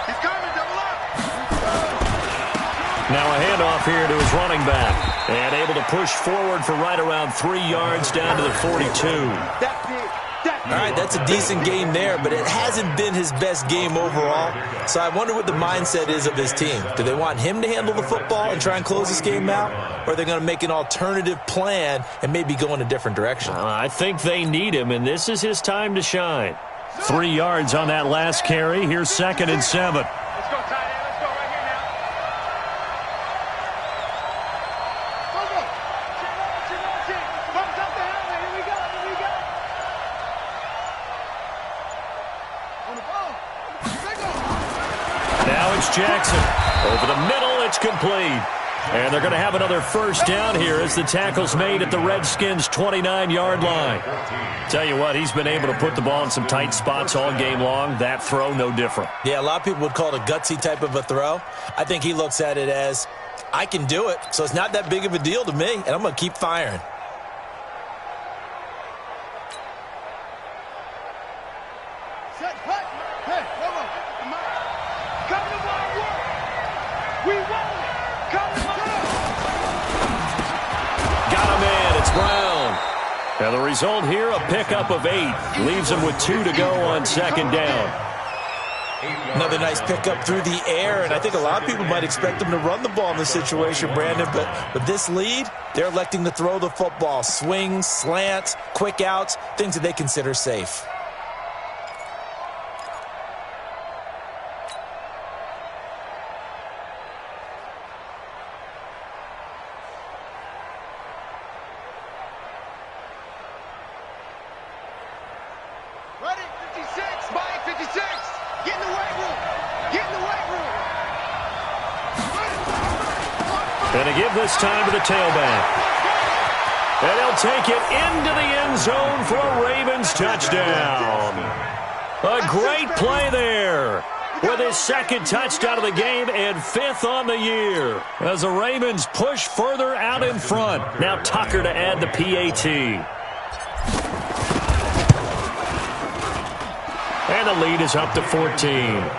He's coming. Double up. Now a handoff here to his running back. And able to push forward for right around 3 yards down to the 42. All right, that's a decent game there, but it hasn't been his best game overall. So I wonder what the mindset is of his team. Do they want him to handle the football and try and close this game out? Or are they going to make an alternative plan and maybe go in a different direction? I think they need him, and this is his time to shine. 3 yards on that last carry. Here's 2nd and 7. Let's go, tight end. Let's go right here now. Go. Check. Thumbs up the helmet. Here we go. Now it's Jackson. Over the middle, it's complete. And they're going to have another first down here as the tackle's made at the Redskins' 29-yard line. Tell you what, he's been able to put the ball in some tight spots all game long. That throw, no different. Yeah, a lot of people would call it a gutsy type of a throw. I think he looks at it as, I can do it, so it's not that big of a deal to me, and I'm going to keep firing. Now the result here, a pickup of 8. Leaves them with 2 to go on second down. Another nice pickup through the air, and I think a lot of people might expect them to run the ball in this situation, Brandon, but with this lead, they're electing to throw the football. Swings, slants, quick outs, things that they consider safe. And to give this time to the tailback. And he'll take it into the end zone for a Ravens touchdown. A great play there with his second touchdown of the game and 5th on the year as the Ravens push further out in front. Now Tucker to add the PAT. And the lead is up to 14.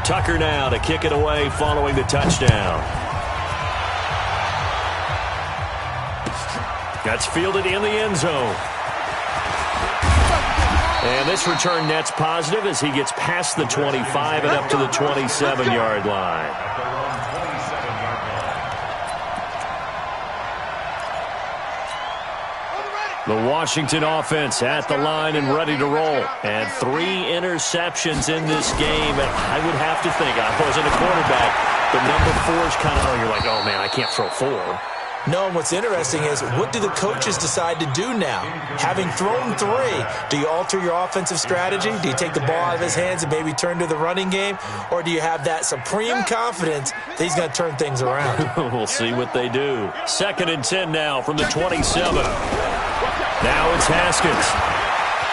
Tucker now to kick it away following the touchdown. That's fielded in the end zone. And this return net's positive as he gets past the 25 and up to the 27-yard line. The Washington offense at the line and ready to roll. And 3 interceptions in this game. And I would have to think, I wasn't a quarterback, but number 4 is kind of, you're like, oh, man, I can't throw 4. No, and what's interesting is, what do the coaches decide to do now? Having thrown 3, do you alter your offensive strategy? Do you take the ball out of his hands and maybe turn to the running game? Or do you have that supreme confidence that he's going to turn things around? We'll see what they do. 2nd and 10 now from the 27. Now it's Haskins.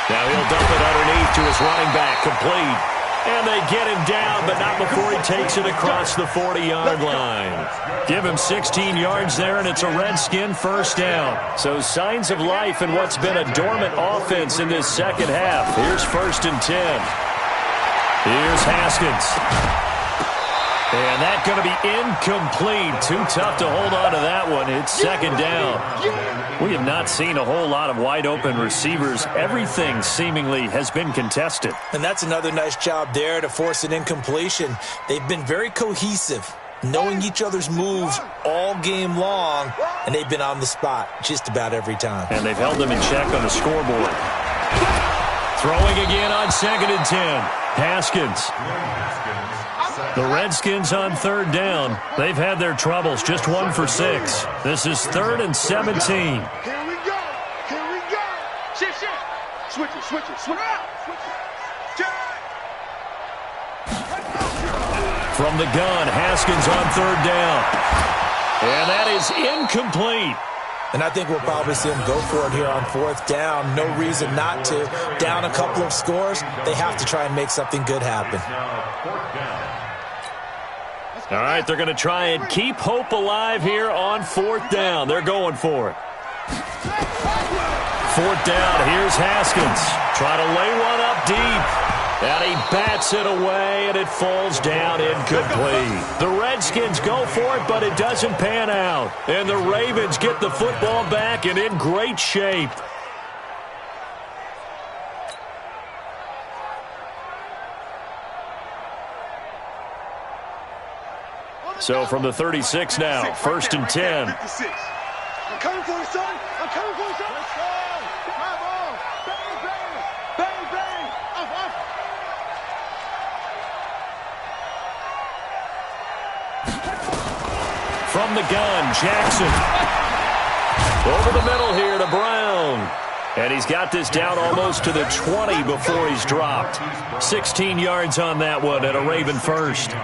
Now he'll dump it underneath to his running back, complete. And they get him down, but not before he takes it across the 40-yard line. Give him 16 yards there, and it's a Redskin first down. So signs of life in what's been a dormant offense in this second half. Here's 1st and 10. Here's Haskins. And that's going to be incomplete. Too tough to hold on to that one. It's 2nd down. We have not seen a whole lot of wide-open receivers. Everything seemingly has been contested. And that's another nice job there to force an incompletion. They've been very cohesive, knowing each other's moves all game long, and they've been on the spot just about every time. And they've held them in check on the scoreboard. Throwing again on 2nd and 10. Haskins. The Redskins on 3rd down. They've had their troubles, just 1 for 6. This is 3rd and 17. Here we go. Here we go. Shift. Switch it. Switch it. From the gun, Haskins on 3rd down. And that is incomplete. And I think we'll probably see him go for it here on 4th down. No reason not to. Down a couple of scores, they have to try and make something good happen. All right, they're going to try and keep hope alive here on 4th down. They're going for it. 4th down, here's Haskins. Trying to lay one up deep. And he bats it away, and it falls down incomplete. The Redskins go for it, but it doesn't pan out. And the Ravens get the football back and in great shape. So from the 36 now, 1st and 10. I'm coming for you, son. I'm coming for you, son. Let's go. Come on. Bang, bang. Bang, bang. Up. From the gun, Jackson. Over the middle here to Brown. And he's got this down almost to the 20 before he's dropped. 16 yards on that one and a Raven first.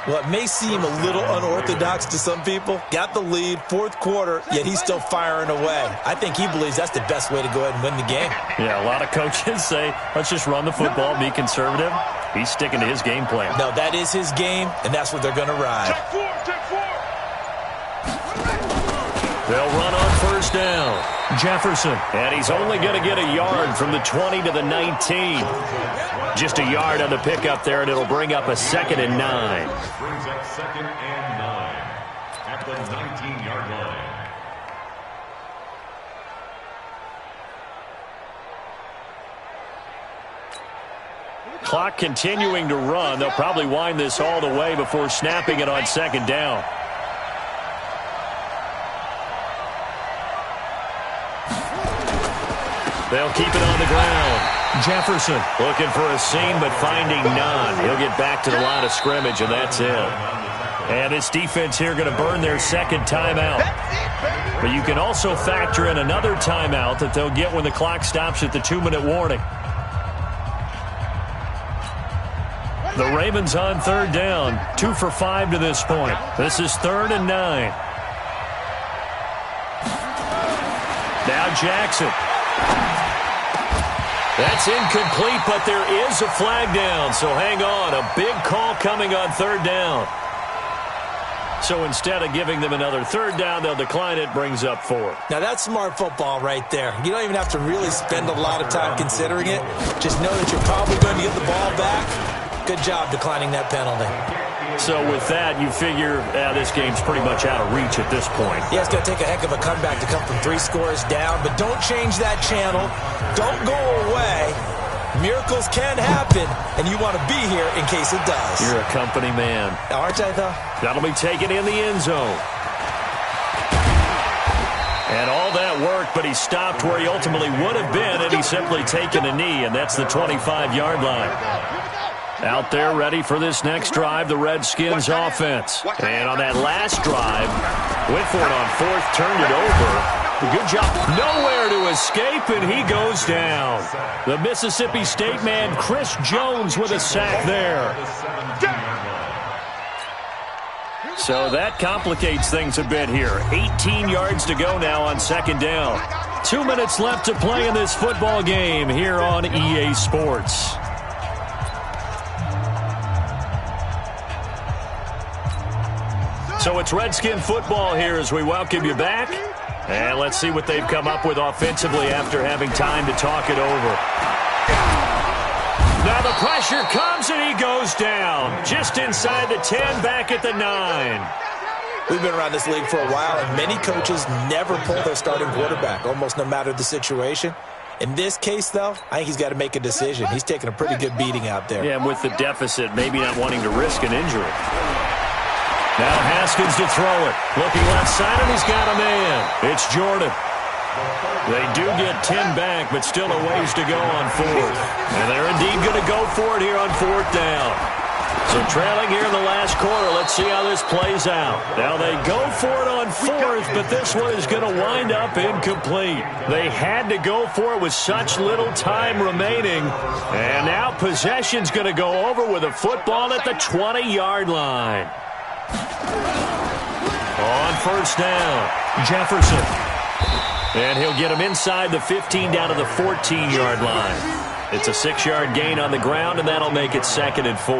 Well, it may seem a little unorthodox to some people. Got the lead, fourth quarter, yet he's still firing away. I think he believes that's the best way to go ahead and win the game. Yeah, a lot of coaches say, let's just run the football, be conservative. He's sticking to his game plan. No, that is his game, and that's what they're going to ride. They'll run on first down. Jefferson, and he's only going to get a yard from the 20 to the 19. Just a yard on the pickup there, and it'll bring up a 2nd and 9. Brings up 2nd and 9 at the 19-yard line. Clock continuing to run. They'll probably wind this all the way before snapping it on 2nd down. They'll keep it on the ground. Jefferson looking for a seam, but finding none. He'll get back to the line of scrimmage, and that's it. And this defense here going to burn their 2nd timeout. But you can also factor in another timeout that they'll get when the clock stops at the 2-minute warning. The Ravens on 3rd down, 2 for 5 to this point. This is 3rd and 9. Now Jackson. That's incomplete, but there is a flag down, so hang on. A big call coming on 3rd down. So instead of giving them another 3rd down, they'll decline it, brings up 4. Now that's smart football right there. You don't even have to really spend a lot of time considering it. Just know that you're probably going to get the ball back. Good job declining that penalty. So with that, you figure this game's pretty much out of reach at this point. Yeah, it's going to take a heck of a comeback to come from 3 scores down, but don't change that channel. Don't go away. Miracles can happen, and you want to be here in case it does. You're a company man. Aren't I, though? That'll be taken in the end zone. And all that worked, but he stopped where he ultimately would have been, and he's simply taken a knee, and that's the 25-yard line. Out there ready for this next drive, the Redskins offense. And on that last drive, went for it on 4th, turned it over. Good job. Nowhere to escape, and he goes down. The Mississippi State man, Chris Jones, with a sack there. So that complicates things a bit here. 18 yards to go now on 2nd down. 2 minutes left to play in this football game here on EA Sports. So it's Redskin football here as we welcome you back. And let's see what they've come up with offensively after having time to talk it over. Now the pressure comes and he goes down. Just inside the 10, back at the 9. We've been around this league for a while, and many coaches never pull their starting quarterback, almost no matter the situation. In this case, though, I think he's got to make a decision. He's taking a pretty good beating out there. Yeah, and with the deficit, maybe not wanting to risk an injury. Now Haskins to throw it. Looking left side, and he's got a man. It's Jordan. They do get 10 back, but still a ways to go on 4th. And they're indeed going to go for it here on 4th down. So trailing here in the last quarter, let's see how this plays out. Now they go for it on 4th, but this one is going to wind up incomplete. They had to go for it with such little time remaining. And now possession's going to go over with a football at the 20-yard line. On first down, Jefferson. And he'll get him inside the 15 down to the 14-yard line. It's a 6-yard gain on the ground, and that'll make it 2nd and 4.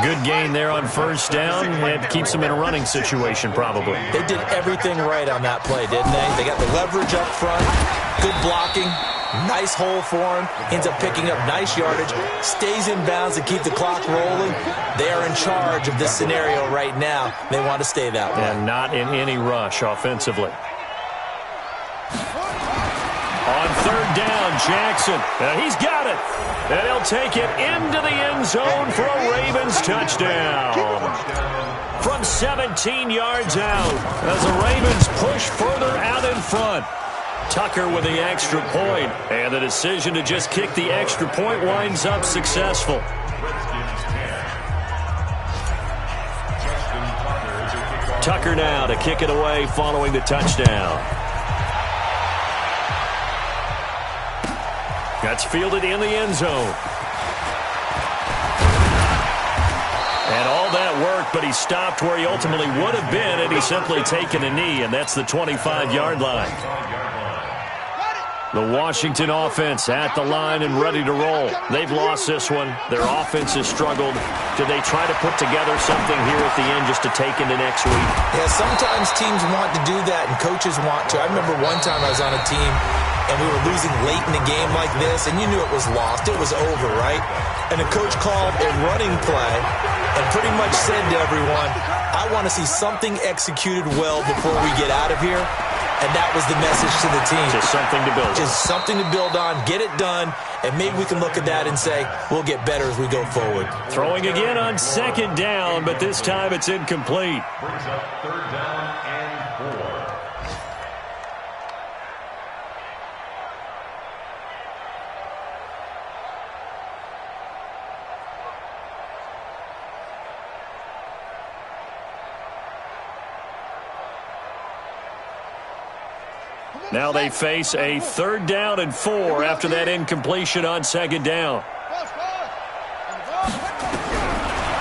Good gain there on first down, and keeps him in a running situation probably. They did everything right on that play, didn't they? They got the leverage up front, good blocking, nice hole for him, ends up picking up nice yardage, stays in bounds to keep the clock rolling. They are in charge of this scenario right now. They want to stay that way. And not in any rush offensively. On third down, Jackson. He's got it. And he'll take it into the end zone for a Ravens touchdown. From 17 yards out as the Ravens push further out in front. Tucker with the extra point, and the decision to just kick the extra point winds up successful. Tucker now to kick it away following the touchdown. That's fielded in the end zone. And all that work, but he stopped where he ultimately would have been had he simply taken a knee, and that's the 25-yard line. The Washington offense at the line and ready to roll. They've lost this one. Their offense has struggled. Do they try to put together something here at the end just to take into next week? Yeah, sometimes teams want to do that and coaches want to. I remember one time I was on a team and we were losing late in the game like this, and you knew it was lost. It was over, right? And the coach called a running play and pretty much said to everyone, I want to see something executed well before we get out of here. And that was the message to the team. Just something to build on. Just something to build on, get it done, and maybe we can look at that and say, we'll get better as we go forward. Throwing again on second down, but this time it's incomplete. Brings up third down and 4. Now they face a third down and 4 after that incompletion on second down.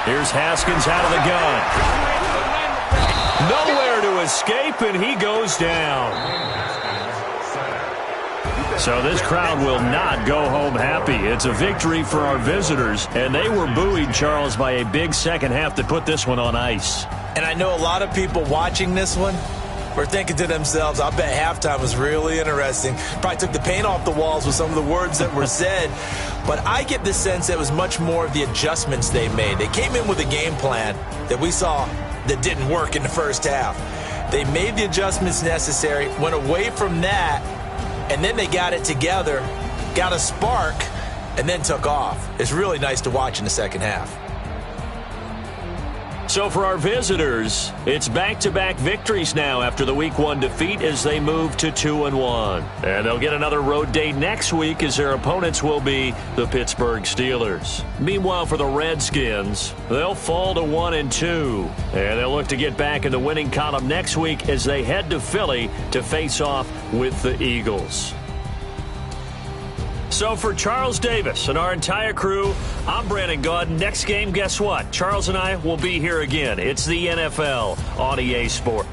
Here's Haskins out of the gun. Nowhere to escape, and he goes down. So this crowd will not go home happy. It's a victory for our visitors, and they were buoyed, Charles, by a big second half that put this one on ice. And I know a lot of people watching this one were thinking to themselves, I bet halftime was really interesting. Probably took the paint off the walls with some of the words that were said. But I get the sense that it was much more of the adjustments they made. They came in with a game plan that we saw that didn't work in the first half. They made the adjustments necessary, went away from that, and then they got it together, got a spark, and then took off. It's really nice to watch in the second half. So for our visitors, it's back-to-back victories now after the Week 1 defeat as they move to 2-1. And they'll get another road date next week as their opponents will be the Pittsburgh Steelers. Meanwhile, for the Redskins, they'll fall to 1-2. And they'll look to get back in the winning column next week as they head to Philly to face off with the Eagles. So for Charles Davis and our entire crew, I'm Brandon Gaudin. Next game, guess what? Charles and I will be here again. It's the NFL on EA Sport.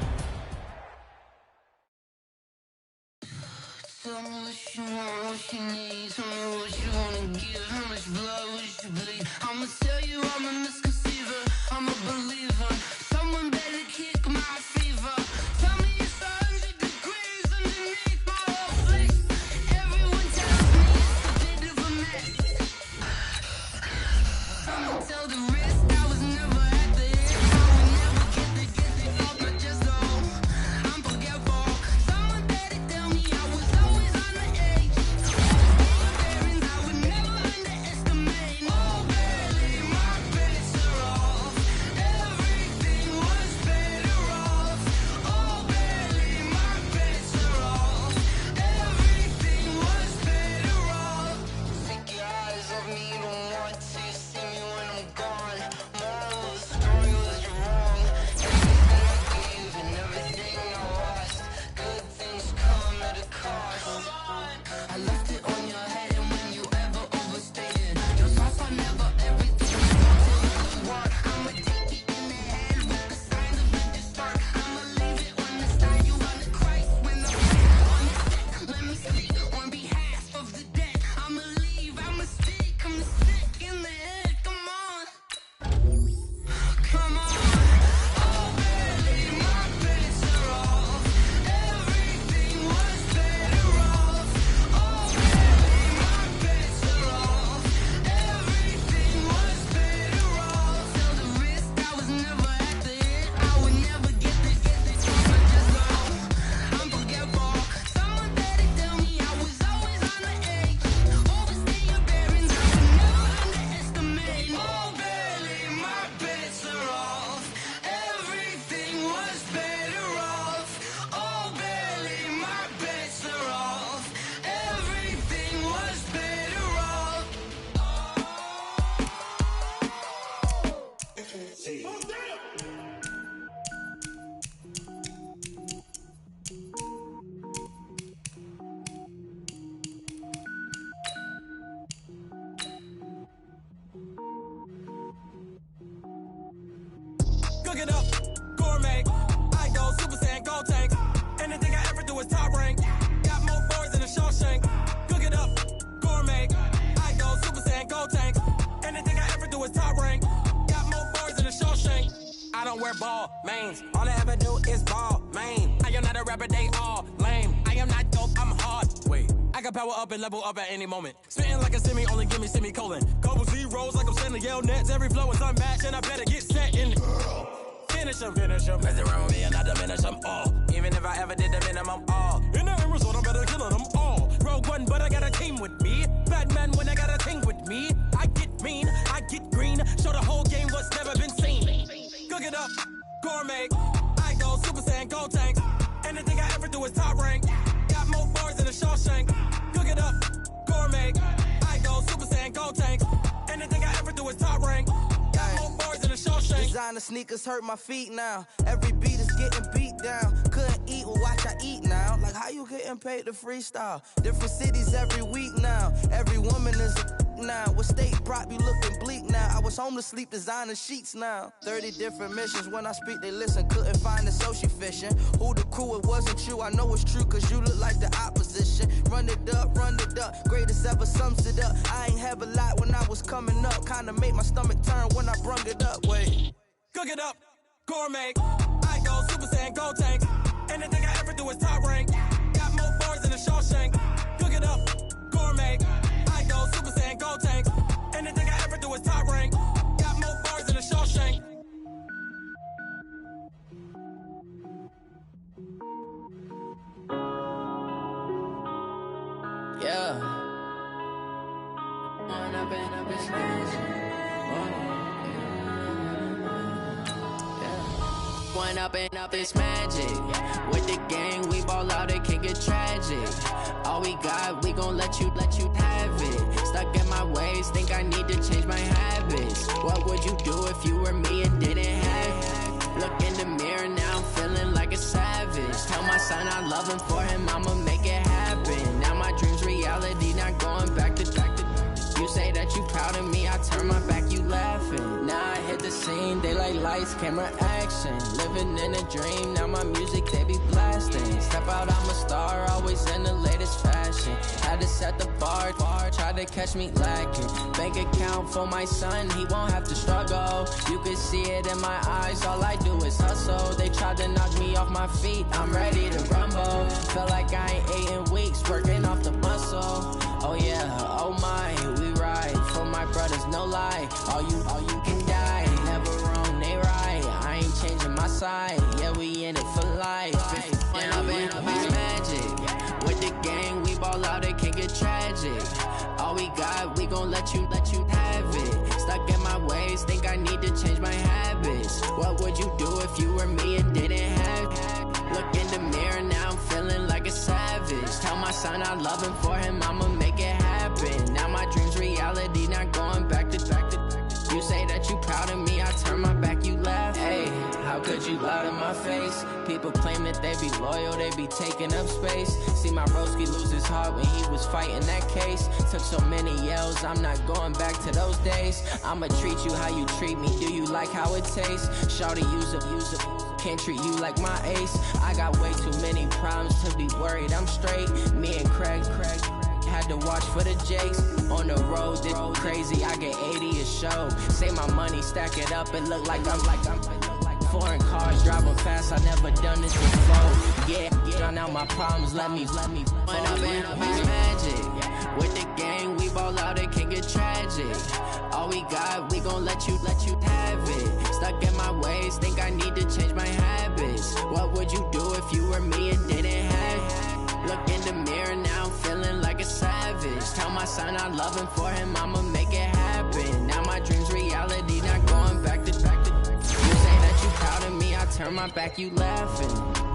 it up, gourmet. I go Super Saiyan, gold tank. Anything I ever do is top rank. Got more boys than a Shawshank. Cook it up, gourmet. I go Super Saiyan, gold tank. Anything I ever do is top rank. Got more boys than a Shawshank. I don't wear ball mains. All I ever do is ball main. I am not a rapper, they all lame. I am not dope, I'm hard. Wait, I can power up and level up at any moment. Spitting like a semi, only give me semicolon. Couple zeros like I'm sending yell nets. Every flow is unmatched and I better get set in. Finish them. Mess around with me and I diminish them all. Even if I ever did the minimum all. In the end result, I'm better killing them all. Rogue One, but I got a team with me. Batman when I got a team with me. I get mean, I get green. Show the whole game what's never been seen. Cook it up, gourmet. I go Super Saiyan, gold tank. Anything I ever do is top rank. Got more bars than a Shawshank. Cook it up, gourmet. I go Super Saiyan, gold tank. Anything I ever do is top rank. Got more bars than a Shawshank. Designer sneakers hurt my feet now. Every beat is getting beat down. Couldn't eat, well watch I eat now. Like how you getting paid to freestyle? Different cities every week now. Every woman is a now. What state prop you looking bleak now? I was home to sleep designer sheets now. 30 different missions. When I speak they listen. Couldn't find it so she fishing. Who the crew, it wasn't you. I know it's true cause you look like the opposition. Run it up. Greatest ever sums it up. I ain't have a lot when I was coming up. Kinda made my stomach turn when I brung it up. Wait. Cook it up, gourmet. I go Super Saiyan, gold tank. Anything I ever do is top rank. Got more bars than a Shawshank. Cook it up, gourmet. I go Super Saiyan, gold tank. Anything I ever do is top rank. Got more bars than a Shawshank. Yeah. One up and up is One up and up is magic. With the gang, we ball out, it can get tragic. All we got, we gon' let you have it. Stuck in my ways, think I need to change my habits. What would you do if you were me and didn't have it? Look in the mirror, now I'm feeling like a savage. Tell my son I love him, for him I'ma make it happen. Now my dream's reality, not going back to You say that you proud of me, I turn my back, you laughing. Now I hit the scene, they like lights, camera, action. Living in a dream, now my music, they be blasting. Step out, I'm a star, always in the latest fashion. Had to set the bar, try to catch me lacking. Bank account for my son, he won't have to struggle. You can see it in my eyes, all I do is hustle. They tried to knock me off my feet, I'm ready to rumble. Felt like I ain't ate in weeks, working off the muscle. Oh yeah, oh my, we ride for my brothers, no lie. All you can die, never wrong, they right. I ain't changing my side, yeah, we in it for life. When up and up is magic. With the gang, we ball out, it can get tragic. All we got, we gon' let you have it. Stuck in my ways, think I need to change my habits. What would you do if you were me and didn't have it? Look in the mirror, now I'm feeling like a savage. Tell my son I love him, for him I'ma make it happen. Now my dream's reality, not going back to You say that you proud of me, I turn my back, you laugh. Hey, how could you lie to my face? People claim that they be loyal, they be taking up space. See my broski lose his heart when he was fighting that case. Took so many yells, I'm not going back to those days. I'ma treat you how you treat me, do you like how it tastes? Shawty, use up, can't treat you like my ace. I got way too many problems to be worried, I'm straight. Me and Craig had to watch for the Jakes. On the road, this crazy, I get 80 a show. Say my money, stack it up, it look like I'm foreign cars, driving fast, I never done this before. Yeah, drown out my problems, let me When up and up is magic. With the gang, we ball out, it can get tragic. All we got, we gon' let you have it. Stuck in my ways, think I need to change my habits. What would you do if you were me and didn't have it? Look in the mirror, now I'm feeling like a savage. Tell my son I love him, for him I'ma make it happen. Now my dream's reality, not going back to You say that you proud of me, I turn my back, you laughing.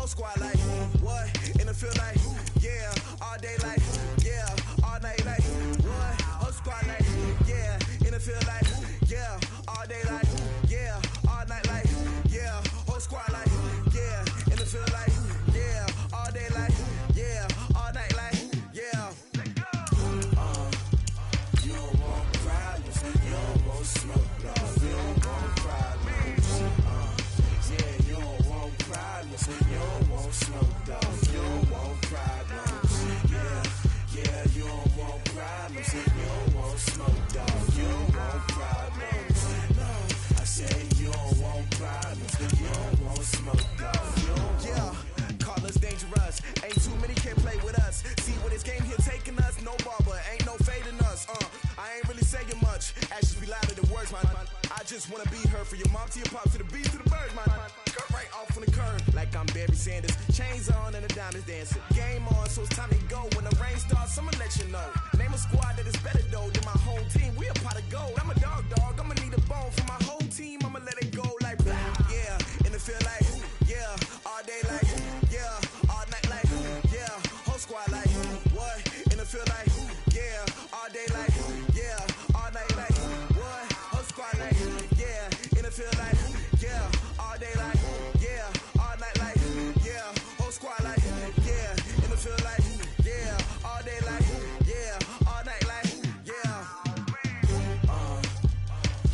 Squad like, what? In the field like, don't want problems. You don't want smoke, dog. You don't want problems. No, I said you don't want problems. You don't want smoke, dog. You don't yeah, call us dangerous. Ain't too many can play with us. See where this game here taking us. No barber, ain't no fading us. I ain't really saying much. Actions be louder than words, man. I just wanna be heard from your mom to your pop to the beat to the birds, man. Cut right off on the curb like I'm Barry Sanders. Chains on and the diamonds dancing. Game on, so it's time to go. When the rain starts, I'ma let you know. Name a squad that is better though than my home team. We a pot of gold. I'm a dog. I'ma need a bone for my whole team. I'ma let it go like blah. Yeah, and it feel like yeah, all day like yeah, all night like yeah, whole squad like what? And it feel like yeah, all day like yeah, all night like what? Whole squad like yeah, and it feel like yeah, all day like yeah, all night like yeah, whole squad like yeah, and it feel like yeah, all day like yeah, all night like yeah.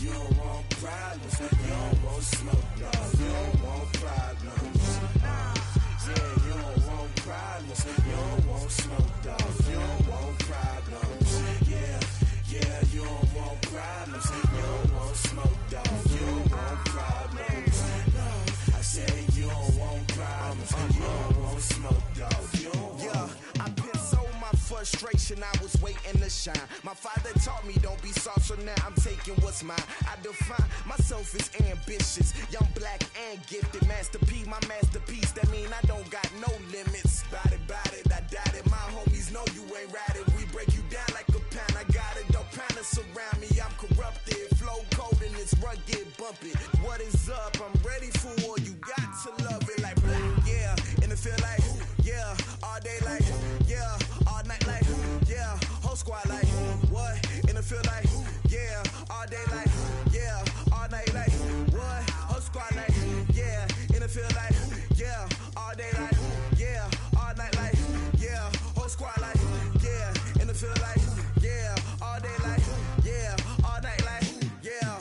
You don't want problems. You don't want smoke, dog. You don't want problems. Yeah, you don't want problems. You don't want smoke, dog. You don't want problems. Yeah, you don't want problems. You don't want smoke, dog. You don't want problems. No, I said you don't want problems. You don't want smoke, dog. You don't want. Yeah, I've been so my frustration, I was waiting to shine. My father taught me don't be soft, so now I'm taking what's mine. I define myself as ambitious, young, black, and gifted. Master P, my masterpiece. That mean I don't got no limits. Bout it, I doubt it. My homies know you ain't ratted. We break you down like a pound. I got it, don't pound us around me. I'm corrupted, flow cold and it's rugged, bumpy. What is up? I'm ready for war. You got to love it like blah. Yeah, and it feel like yeah, all day like yeah, all night like yeah, whole squad like what? And it feel like yeah, all day like yeah, all night like what? Whole squad like yeah, and it feel like yeah, all day like yeah, all night like yeah, whole squad like yeah, and it feel like yeah, all day like yeah, all night like yeah.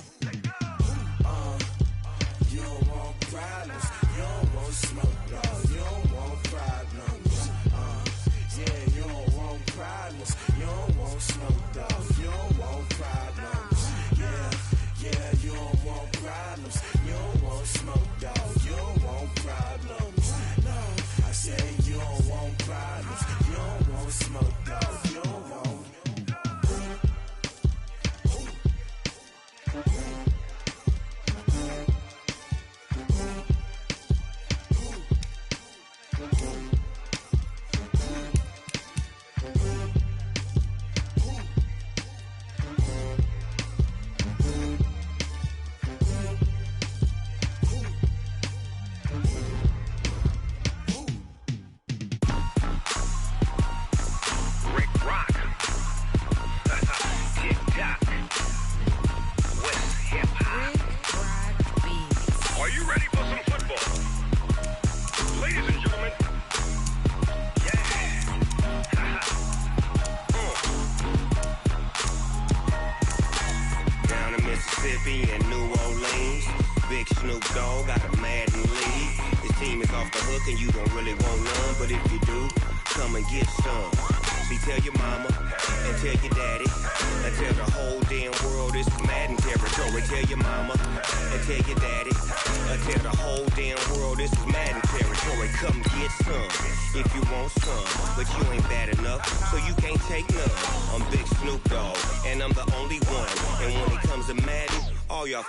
You don't want problems. You don't want smoke, dog. You don't want problems. Yeah, you don't want problems. You don't want smoke, dog. You don't want problems. Yeah, you don't want problems. You don't want smoke, dog. You don't want problems. No, I said you don't want problems. You don't want smoke, dog. You don't want.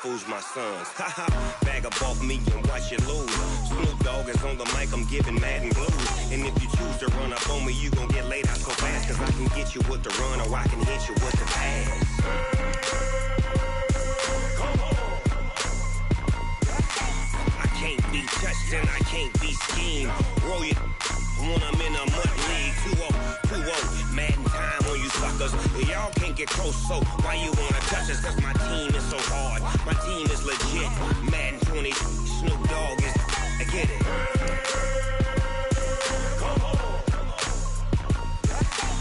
Fools my sons. Haha, bag up off me and watch you lose. Snoop Dogg is on the mic, I'm giving Madden blues. And if you choose to run up on me, you gon' get laid out so fast. Cause I can get you with the run or I can hit you with the pass. Come on. I can't be touched and I can't be schemed. Roll you when I'm in a mud league. 2-0, Madden time on you suckers. Y'all can't get close, so why you wanna touch us? Cause my team is so hard. My team is legit. Madden 20, Snoop Dogg is. I get it. Come on.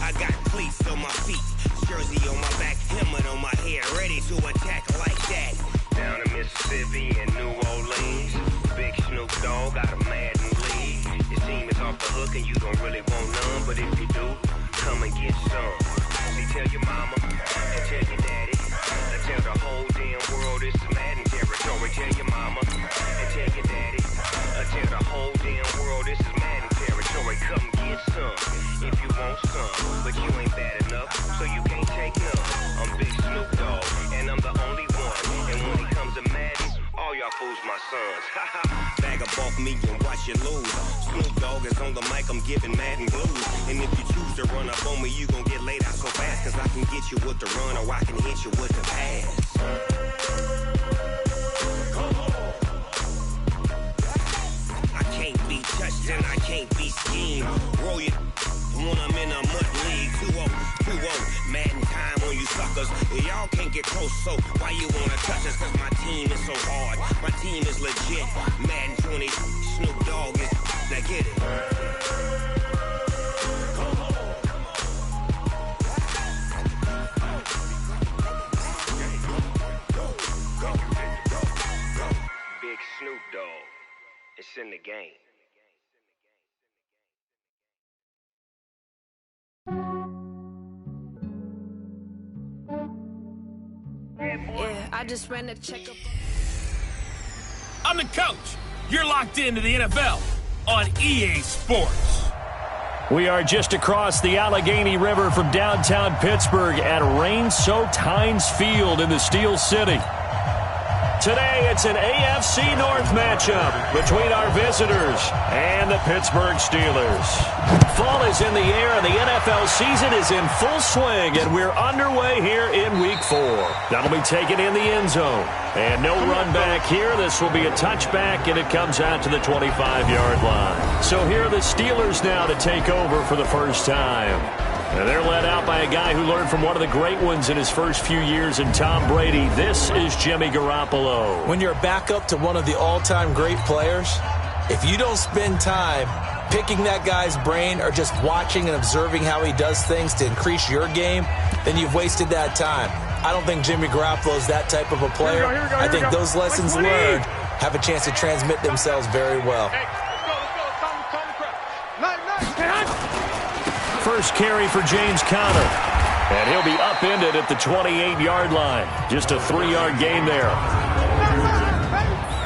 I got cleats on my feet, jersey on my back, helmet on my head, ready to attack like that. Down in Mississippi and New Orleans, Big Snoop Dogg got a Madden league. Your team is off the hook and you don't really want none, but if you do, come and get some. tell your mama, and tell your daddy, and tell the whole damn world this is Madden territory. Tell your mama, and tell your daddy, and tell the whole damn world this is Madden territory. Come get some, if you want some, but you ain't bad enough, so you can't take none. I'm Big Snoop Dogg, and I'm the only one, and when it comes to Madden, all y'all fools my sons. Bag up off me and watch you lose. Snoop Dogg is on the mic, I'm giving Madden blues. And if you choose to run up on me, you gon' get laid out so fast. Cause I can get you with the run or I can hit you with the pass. I can't be touched and I can't be schemed. Roll you when I'm in a mud league. 2-0, Madden time on you suckers. Y'all can't get close, so why you wanna touch us? Cause my team is so hard, my team is legit. Madden 20, Snoop Dogg is, now get it. Big Snoop Dogg, it's in the game. Yeah, I just ran a checkup. I'm the coach. You're locked into the NFL on EA Sports. We are just across the Allegheny River from downtown Pittsburgh at rain-soaked Heinz Field in the Steel City. Today, it's an AFC North matchup between our visitors and the Pittsburgh Steelers. Fall is in the air, and the NFL season is in full swing, and we're underway here in Week 4. That'll be taken in the end zone. And no run back here. This will be a touchback, and it comes out to the 25-yard line. So here are the Steelers now to take over for the first time. And they're led out by a guy who learned from one of the great ones in his first few years in Tom Brady. This is Jimmy Garoppolo. When you're back up to one of the all-time great players, if you don't spend time picking that guy's brain or just watching and observing how he does things to increase your game, then you've wasted that time. I don't think Jimmy Garoppolo is that type of a player. I think those lessons learned have a chance to transmit themselves very well. First carry for James Conner. And he'll be upended at the 28-yard line. Just a 3-yard gain there.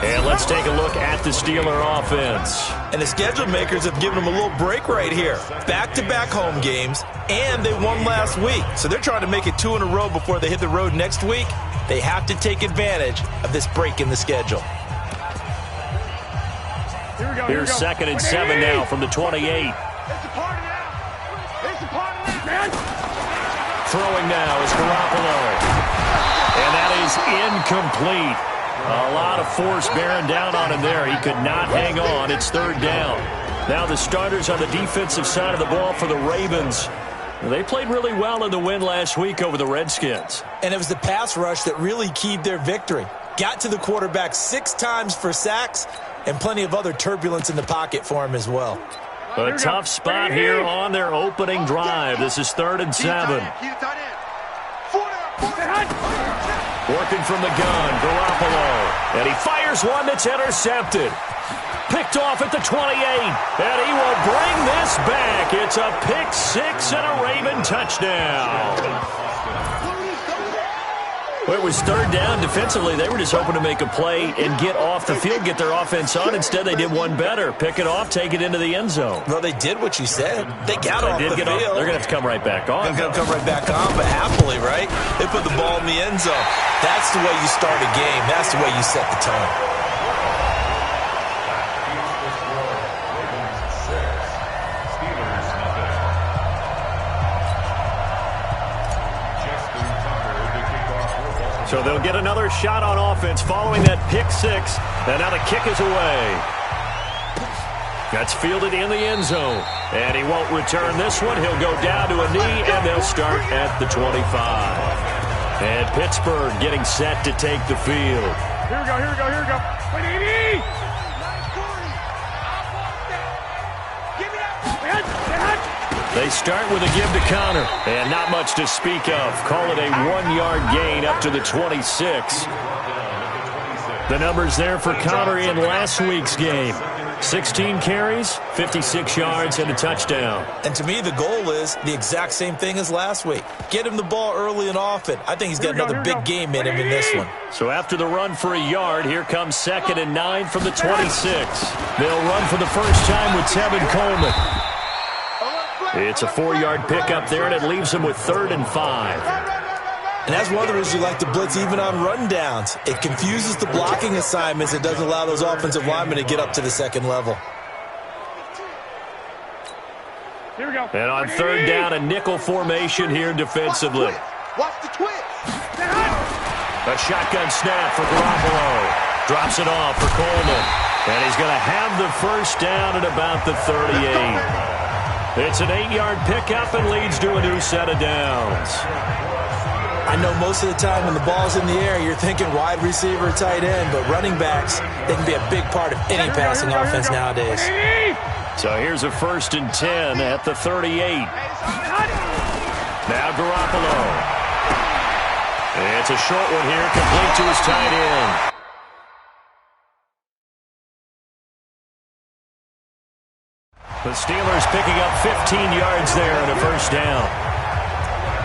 And let's take a look at the Steeler offense. And the schedule makers have given them a little break right here. Back-to-back home games, and they won last week. So they're trying to make it 2 in a row before they hit the road next week. They have to take advantage of this break in the schedule. Here's 2nd and 7 now from the 28. Throwing now is Garoppolo. And that is incomplete. A lot of force bearing down on him there. He could not hang on. It's 3rd down. Now the starters on the defensive side of the ball for the Ravens. They played really well in the win last week over the Redskins. And it was the pass rush that really keyed their victory. Got to the quarterback 6 times for sacks and plenty of other turbulence in the pocket for him as well. A tough spot here on their opening drive. This is 3rd and 7. Working from the gun, Garoppolo. And he fires one that's intercepted. Picked off at the 28. And he will bring this back. It's a pick 6 and a Raven touchdown. Well, it was 3rd down. Defensively, they were just hoping to make a play and get off the field, get their offense on. Instead, they did one better. Pick it off, take it into the end zone. Well, they did what you said. They got off the field. They're going to have to come right back on. They're going to come right back on, but happily, right? They put the ball in the end zone. That's the way you start a game. That's the way you set the tone. So they'll get another shot on offense following that pick 6. And now the kick is away. That's fielded in the end zone. And he won't return this one. He'll go down to a knee, and they'll start at the 25. And Pittsburgh getting set to take the field. Here we go. Wait, Edie! They start with a give to Conner, and not much to speak of. Call it a 1-yard gain up to the 26. The numbers there for Conner in last week's game. 16 carries, 56 yards, and a touchdown. And to me, the goal is the exact same thing as last week. Get him the ball early and often. I think he's got another big game in him in this one. So after the run for a yard, here comes 2nd and 9 from the 26. They'll run for the first time with Tevin Coleman. It's a 4-yard pickup there, and it leaves them with 3rd and 5. And that's one of the reasons you like to blitz even on rundowns. It confuses the blocking assignments. It doesn't allow those offensive linemen to get up to the second level. Here we go. And on 3rd down, a nickel formation here defensively. Watch the twitch. A shotgun snap for Garoppolo. Drops it off for Coleman. And he's going to have the first down at about the 38. It's an 8-yard pickup and leads to a new set of downs. I know most of the time when the ball's in the air, you're thinking wide receiver, tight end, but running backs, they can be a big part of any passing offense nowadays. So here's a 1st and 10 at the 38. Now Garoppolo. It's a short one here, complete to his tight end. The Steelers picking up 15 yards there and a first down.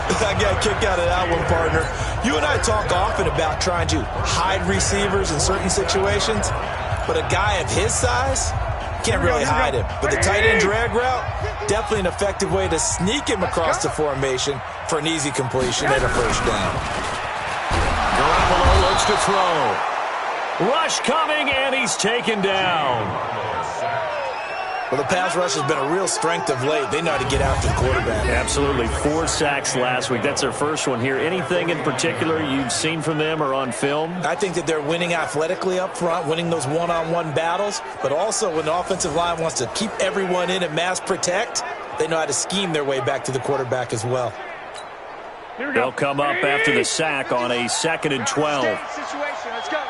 I got a kick out of that one, partner. You and I talk often about trying to hide receivers in certain situations, but a guy of his size can't really hide him. But the tight end drag route, definitely an effective way to sneak him across the formation for an easy completion and a first down. Garoppolo looks to throw. Rush coming, and he's taken down. Well, the pass rush has been a real strength of late. They know how to get after the quarterback. Absolutely. 4 sacks last week. That's their first one here. Anything in particular you've seen from them or on film? I think that they're winning athletically up front, winning those one-on-one battles, but also when the offensive line wants to keep everyone in and mass protect, they know how to scheme their way back to the quarterback as well. They'll come up after the sack on a 2nd and 12. Situation. Let's go.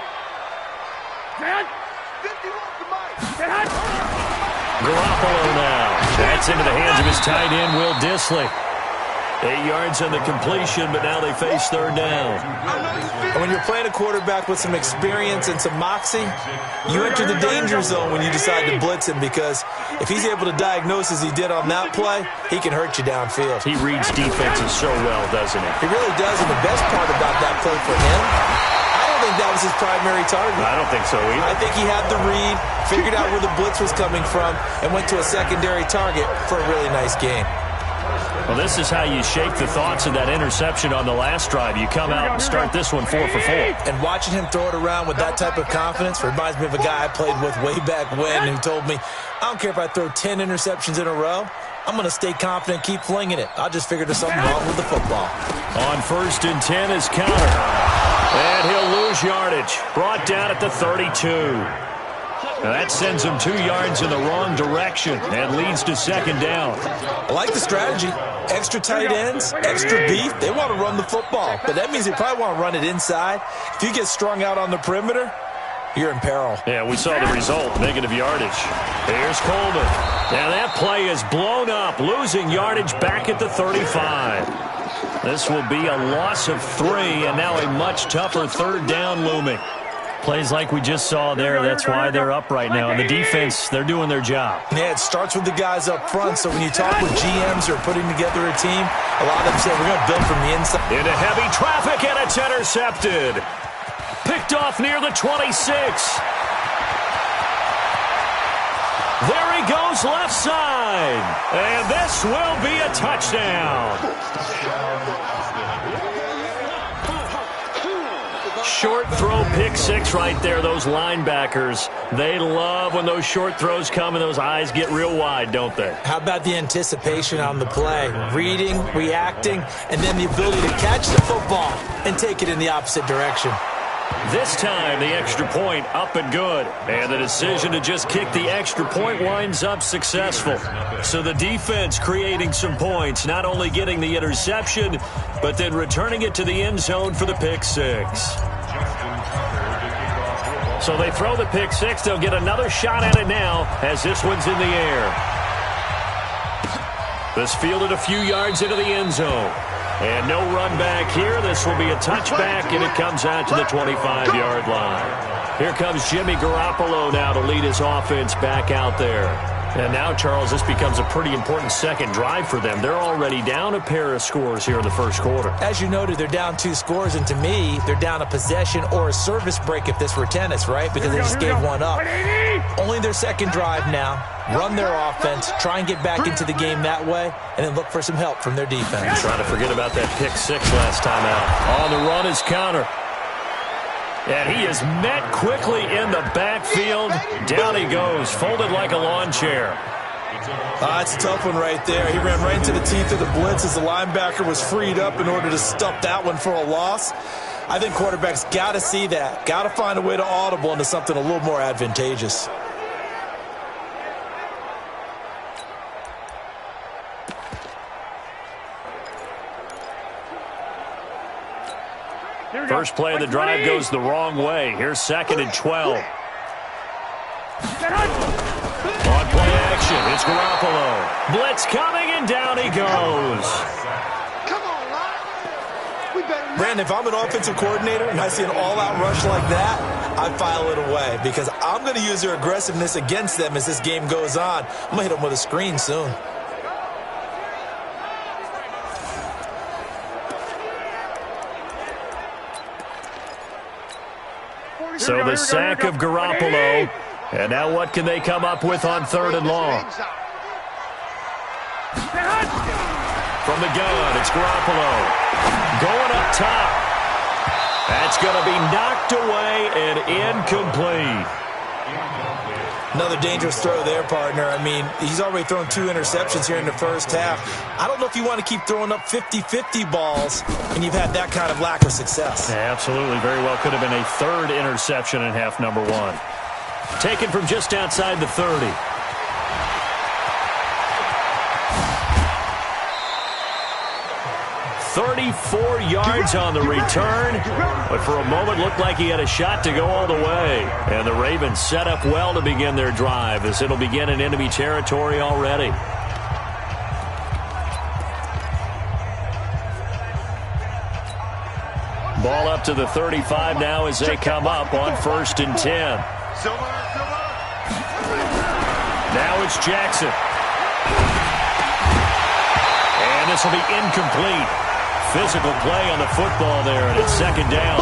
Garoppolo now. That's into the hands of his tight end, Will Dissly. 8 yards on the completion, but now they face 3rd down. And when you're playing a quarterback with some experience and some moxie, you enter the danger zone when you decide to blitz him, because if he's able to diagnose as he did on that play, he can hurt you downfield. He reads defenses so well, doesn't he? He really does, and the best part about that play for him, I don't think that was his primary target. I don't think so either. I think he had the read, figured out where the blitz was coming from, and went to a secondary target for a really nice gain. Well, this is how you shake the thoughts of that interception on the last drive. You come out and start this one 4 for 4. And watching him throw it around with that type of confidence reminds me of a guy I played with way back when who told me, I don't care if I throw 10 interceptions in a row, I'm going to stay confident, keep flinging it. I just figured there's something wrong with the football. On 1st and 10 is counter. And he'll lose yardage. Brought down at the 32. Now that sends him 2 yards in the wrong direction and leads to 2nd down. I like the strategy. Extra tight ends, extra beef. They want to run the football, but that means they probably want to run it inside. If you get strung out on the perimeter, you're in peril. Yeah, we saw the result, negative yardage. Here's Coleman. Now that play is blown up, losing yardage back at the 35. This will be a loss of 3, and now a much tougher 3rd down looming. Plays like we just saw there, that's why they're up right now. And the defense, they're doing their job. Yeah, it starts with the guys up front. So when you talk with GMs who are putting together a team, a lot of them say we're going to build from the inside. Into heavy traffic, and it's intercepted. Picked off near the 26. There he goes left side. And this will be a touchdown. Short throw, pick 6 right there. Those linebackers, they love when those short throws come and those eyes get real wide, don't they? How about the anticipation on the play? Reading, reacting, and then the ability to catch the football and take it in the opposite direction. This time, the extra point up and good. And the decision to just kick the extra point winds up successful. So the defense creating some points, not only getting the interception, but then returning it to the end zone for the pick 6. So they throw the pick 6. They'll get another shot at it now as this one's in the air. This fielded a few yards into the end zone. And no run back here. This will be a touchback, and it comes out to the 25-yard line. Here comes Jimmy Garoppolo now to lead his offense back out there. And now, Charles, this becomes a pretty important second drive for them. They're already down a pair of scores here in the first quarter. As you noted, they're down 2 scores, and to me, they're down a possession or a service break if this were tennis, right? Because they just gave one up. Only their second drive now. Run their offense, try and get back into the game that way, and then look for some help from their defense. Trying to forget about that pick 6 last time out. On the run is Connor. And he is met quickly in the backfield. Down he goes, folded like a lawn chair. It's a tough one right there. He ran right into the teeth of the blitz as the linebacker was freed up in order to stuff that one for a loss. I think quarterbacks got to see that. Got to find a way to audible into something a little more advantageous. First play of the drive goes the wrong way. Here's 2nd and 12. On play action, it's Garoppolo. Blitz coming, and down he goes. Come on, Lon. Brandon, if I'm an offensive coordinator and I see an all-out rush like that, I file it away because I'm going to use their aggressiveness against them as this game goes on. I'm going to hit them with a screen soon. So the sack of Garoppolo. And now what can they come up with on 3rd and long? From the gun, it's Garoppolo. Going up top. That's going to be knocked away and incomplete. Another dangerous throw there, partner. I mean, he's already thrown 2 interceptions here in the first half. I don't know if you want to keep throwing up 50-50 balls when you've had that kind of lack of success. Yeah, absolutely. Very well could have been a 3rd interception in half number 1. Taken from just outside the 30. "34 yards on the return, but for a moment looked like he had a shot to go all the way. And the Ravens set up well to begin their drive as it'll begin in enemy territory already. Ball up to the 35 now as they come up on 1st and 10. Now it's Jackson. And this will be incomplete. Physical play on the football there, and it's 2nd down.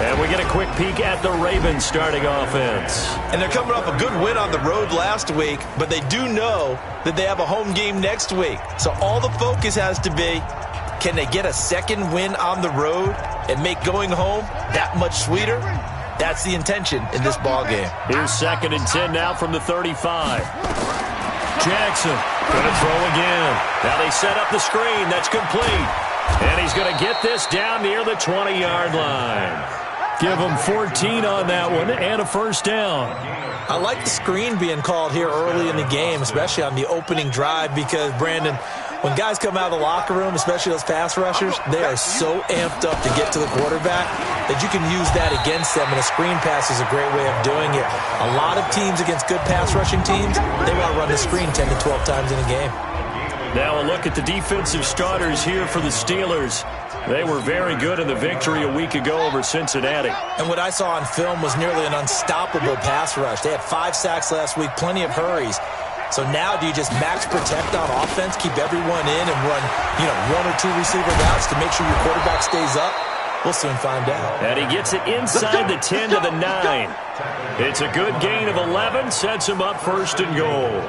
And we get a quick peek at the Ravens starting offense. And they're coming off a good win on the road last week, but they do know that they have a home game next week. So all the focus has to be, can they get a 2nd win on the road and make going home that much sweeter? That's the intention in this ball game. Here's 2nd and 10 now from the 35. Jackson going to throw again. Now they set up the screen. That's complete. And he's going to get this down near the 20-yard line. Give him 14 on that one and a 1st down. I like the screen being called here early in the game, especially on the opening drive, because, Brandon, when guys come out of the locker room, especially those pass rushers, they are so amped up to get to the quarterback that you can use that against them, and a screen pass is a great way of doing it. A lot of teams against good pass rushing teams, they want to run the screen 10 to 12 times in a game. Now a look at the defensive starters here for the Steelers. They were very good in the victory a week ago over Cincinnati. And what I saw on film was nearly an unstoppable pass rush. They had 5 sacks last week, plenty of hurries. So now do you just max protect on offense, keep everyone in, and run, 1 or 2 receiver routes to make sure your quarterback stays up? We'll soon find out. And he gets it inside the 10 to the 9. It's a good gain of 11, sets him up 1st and goal.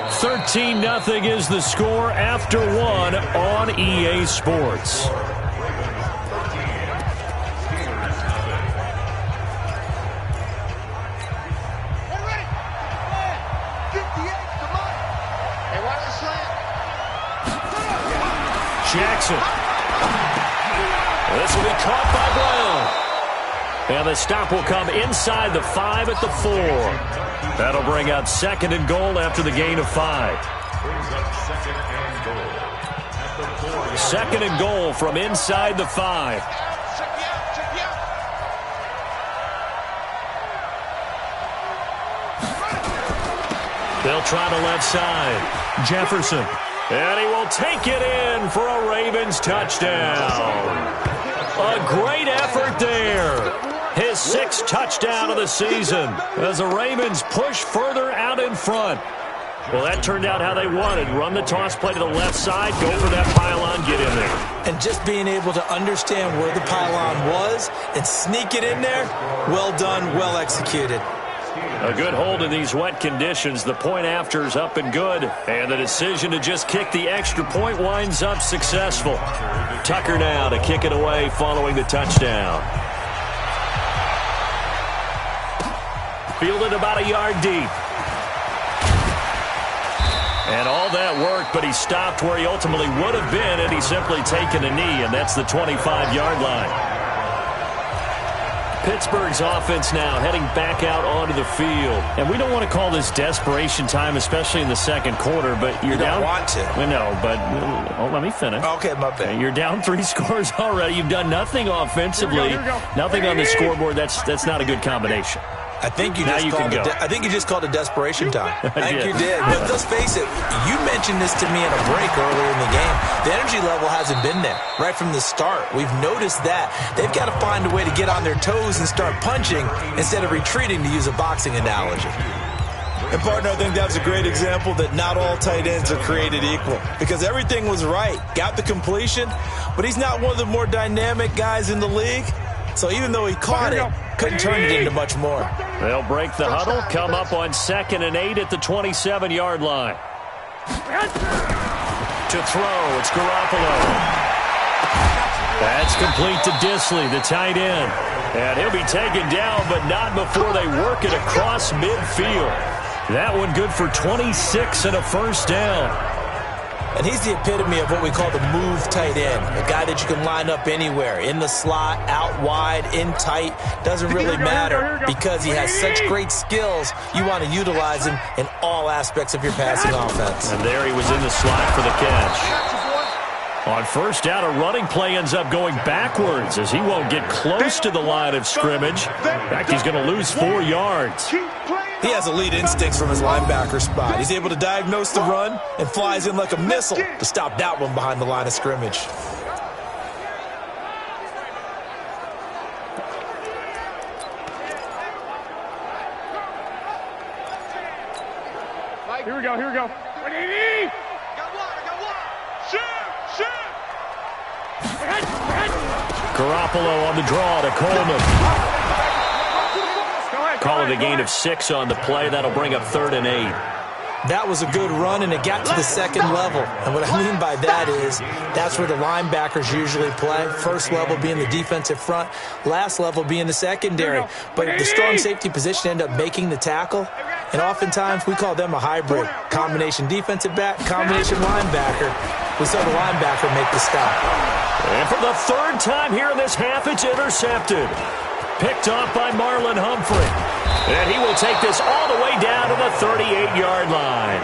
13-0 is the score after 1 on EA Sports. Jackson. This will be caught by Brown. And the stop will come inside the 5 at the 4. That'll bring out 2nd and goal after the gain of 5. 2nd and goal from inside the 5. They'll try the left side. Jefferson. And he will take it in for a Ravens touchdown. A great effort there. His 6th touchdown of the season as the Ravens push further out in front. Well, that turned out how they wanted. Run the toss play to the left side, go for that pylon, get in there. And just being able to understand where the pylon was and sneak it in there, well done, well executed. A good hold in these wet conditions. The point after's up and good. And the decision to just kick the extra point winds up successful. Tucker now to kick it away following the touchdown. Fielded about a yard deep. And all that worked, but he stopped where he ultimately would have been had he simply taken a knee, and that's the 25-yard line. Pittsburgh's offense now heading back out onto the field. And we don't want to call this desperation time, especially in the second quarter, but you're down. You don't want to. No, but let me finish. Okay, my bad. You're down 3 scores already. You've done nothing offensively. Here we go. Nothing on the scoreboard. That's not a good combination. I think you just called it desperation time. I think you did. But let's face it, you mentioned this to me in a break earlier in the game. The energy level hasn't been there right from the start. We've noticed that. They've got to find a way to get on their toes and start punching instead of retreating, to use a boxing analogy. And, partner, I think that's a great example that not all tight ends are created equal, because everything was right. Got the completion, but he's not one of the more dynamic guys in the league. So even though he caught it, couldn't turn it into much more. They'll break the huddle, come up on 2nd and 8 at the 27-yard line. To throw, it's Garoppolo. That's complete to Disley, the tight end. And he'll be taken down, but not before they work it across midfield. That one good for 26 and a first down. And he's the epitome of what we call the move tight end. A guy that you can line up anywhere. In the slot, out wide, in tight. Doesn't really matter because he has such great skills. You want to utilize him in all aspects of your passing offense. And there he was in the slot for the catch. On first down, a running play ends up going backwards as he won't get close to the line of scrimmage. In fact, he's going to lose 4 yards. He has elite instincts from his linebacker spot. He's able to diagnose the run and flies in like a missile to stop that one behind the line of scrimmage. Here we go, here we go. Garoppolo on the draw to Coleman. Call it a gain of 6 on the play. That'll bring up 3rd and 8. That was a good run, and it got to the second level. And what I mean by that is that's where the linebackers usually play. First level being the defensive front, last level being the secondary. But the strong safety position ended up making the tackle. And oftentimes we call them a hybrid. Combination defensive back, combination linebacker. We saw the linebacker make the stop. And for the 3rd time here in this half, it's intercepted. Picked off by Marlon Humphrey. And he will take this all the way down to the 38-yard line.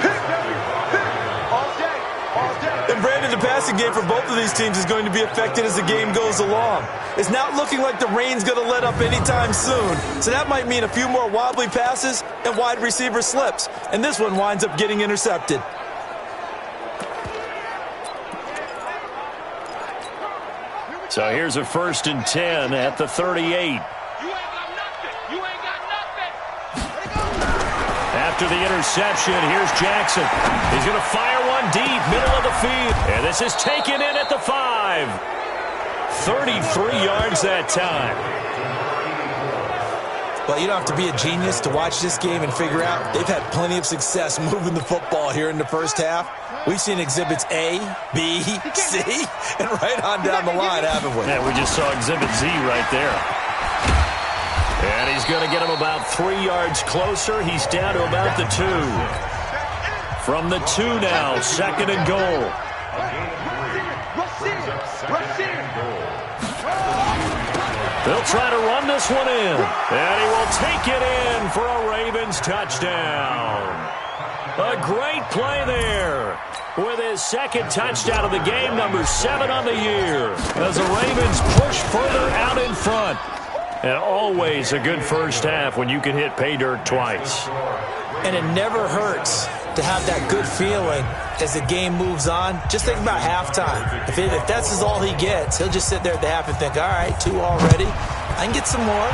And Brandon, the passing game for both of these teams is going to be affected as the game goes along. It's not looking like the rain's going to let up anytime soon. So that might mean a few more wobbly passes and wide receiver slips. And this one winds up getting intercepted. So here's a 1st and 10 at the 38. After the interception, here's Jackson. He's going to fire one deep, middle of the field. And this is taken in at the 5. 33 yards that time. Well, you don't have to be a genius to watch this game and figure out they've had plenty of success moving the football here in the first half. We've seen exhibits A, B, C, and right on down the line, haven't we? Yeah, we just saw exhibit Z right there. And he's going to get him about 3 yards closer. He's down to about the 2. From the 2 now, 2nd and goal. They'll try to run this one in. And he will take it in for a Ravens touchdown. A great play there. With his 2nd touchdown of the game, number 7 on the year. As the Ravens push further out in front. And always a good first half when you can hit pay dirt twice. And it never hurts to have that good feeling as the game moves on. Just think about halftime. If that's all he gets, he'll just sit there at the half and think, all right, 2 already. I can get some more.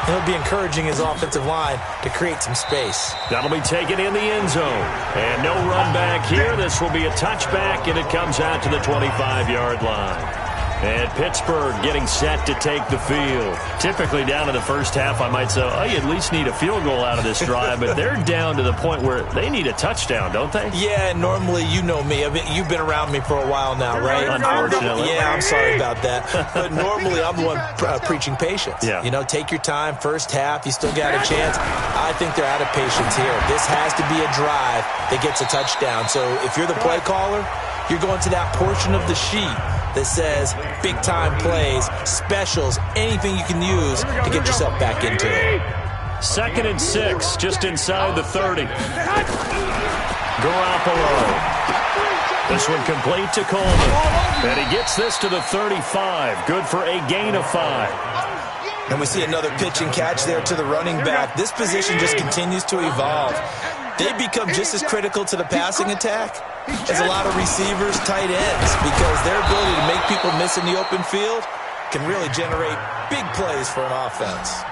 And it'll be encouraging his offensive line to create some space. That'll be taken in the end zone. And no run back here. This will be a touchback, and it comes out to the 25-yard line. And Pittsburgh getting set to take the field. Typically down in the first half, I might say, oh, you at least need a field goal out of this drive. But they're down to the point where they need a touchdown, don't they? Yeah, and normally, you know me. I mean, you've been around me for a while now, right? Unfortunately. Yeah, I'm sorry about that. But normally, I'm the one preaching patience. Yeah. You know, take your time. First half, you still got a chance. I think they're out of patience here. This has to be a drive that gets a touchdown. So if you're the play caller, you're going to that portion of the sheet that says big-time plays, specials, anything you can use to get yourself back into it. 2nd and 6, just inside the 30. Garoppolo. This one complete to Coleman. And he gets this to the 35. Good for a gain of 5. And we see another pitch and catch there to the running back. This position just continues to evolve. They become just as critical to the passing attack as a lot of receivers, tight ends, because their ability to make people miss in the open field can really generate big plays for an offense.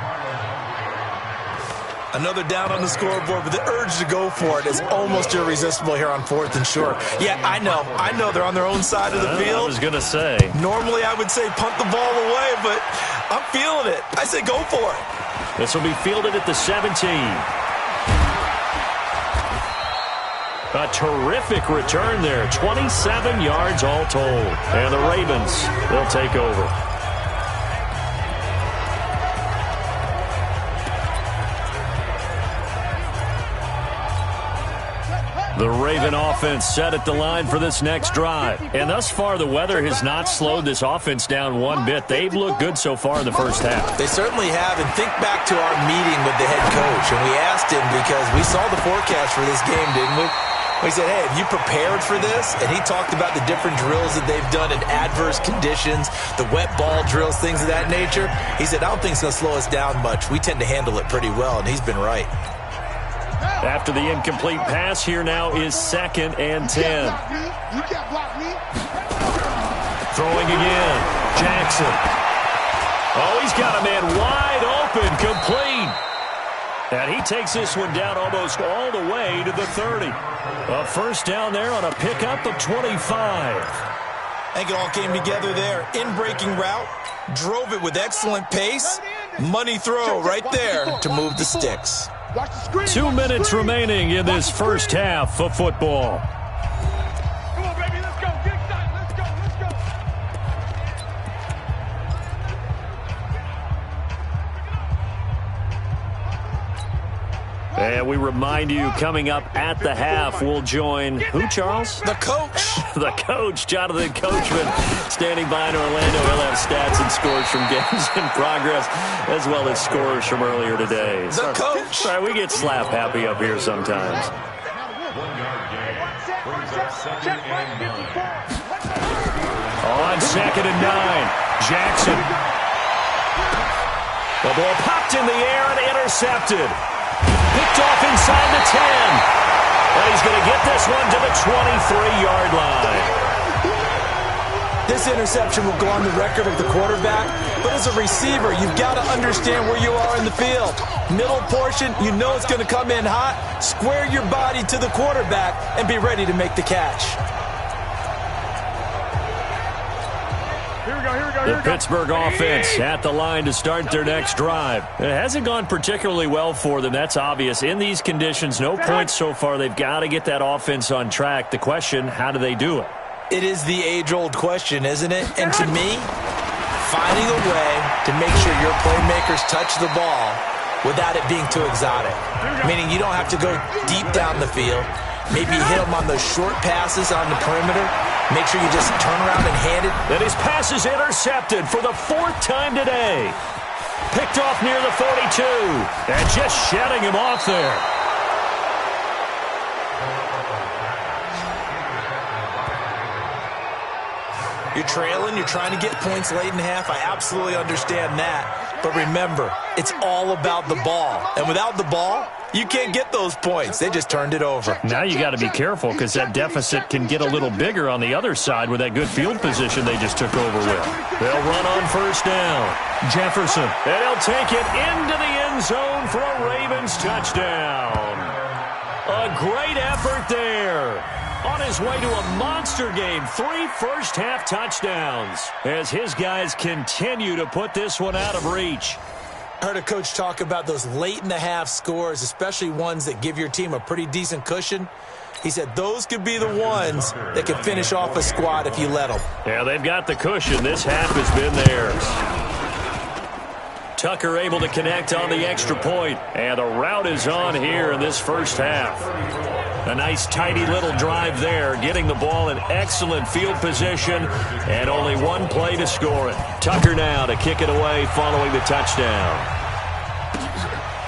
Another down on the scoreboard, but the urge to go for it is almost irresistible here on 4th and short. Yeah, I know they're on their own side of the field. I was going to say. Normally I would say punt the ball away, but I'm feeling it. I say go for it. This will be fielded at the 17. A terrific return there. 27 yards all told. And the Ravens, they'll take over. The Raven offense set at the line for this next drive. And thus far, the weather has not slowed this offense down one bit. They've looked good so far in the first half. They certainly have. And think back to our meeting with the head coach. And we asked him, because we saw the forecast for this game, didn't we? We said, hey, have you prepared for this? And he talked about the different drills that they've done in adverse conditions, the wet ball drills, things of that nature. He said, I don't think it's going to slow us down much. We tend to handle it pretty well, and he's been right. After the incomplete pass, here now is 2nd and 10. You can't block me. Throwing again. Jackson. Oh, he's got a man wide open, complete. And he takes this one down almost all the way to the 30. A first down there on a pickup of 25. I think it all came together there. In-breaking route, drove it with excellent pace. Money throw right there to move the sticks. 2 minutes remaining in this first half of football. Come on, baby, let's go. Get excited. Let's go. And we remind you, coming up at the half, we'll join who, Charles? The coach. The coach, Jonathan Coachman, standing by in Orlando. He'll have stats and scores from games in progress, as well as scores from earlier today. The coach. Sorry, we get slap happy up here sometimes. 1-yard gain brings up 2nd and 9. On 2nd and 9, Jackson. The ball popped in the air and intercepted. Picked off inside the 10. And he's going to get this one to the 23-yard line. This interception will go on the record of the quarterback, but as a receiver, you've got to understand where you are in the field. Middle portion, you know it's going to come in hot. Square your body to the quarterback and be ready to make the catch. The Pittsburgh offense at the line to start their next drive. It hasn't gone particularly well for them. That's obvious. In these conditions, no points so far. They've got to get that offense on track. The question, how do they do it? It is the age-old question, isn't it? And to me, finding a way to make sure your playmakers touch the ball without it being too exotic. Meaning you don't have to go deep down the field. Maybe hit them on those short passes on the perimeter. Make sure you just turn around and hand it. And his pass is intercepted for the 4th time today. Picked off near the 42. And just shedding him off there. You're trailing. You're trying to get points late in half. I absolutely understand that. But remember, it's all about the ball. And without the ball, You can't get those points. They just turned it over. Now you got to be careful because that deficit can get a little bigger on the other side with that good field position they just took over with. They'll run on first down. Jefferson. And he'll take it into the end zone for a Ravens touchdown. A great effort there. On his way to a monster game, 3 first-half touchdowns as his guys continue to put this one out of reach. I heard a coach talk about those late-in-the-half scores, especially ones that give your team a pretty decent cushion. He said those could be the ones that can finish off a squad if you let them. Yeah, they've got the cushion. This half has been theirs. Tucker able to connect on the extra point, and the route is on here in this first half. A nice, tidy little drive there, getting the ball in excellent field position, and only one play to score it. Tucker now to kick it away following the touchdown.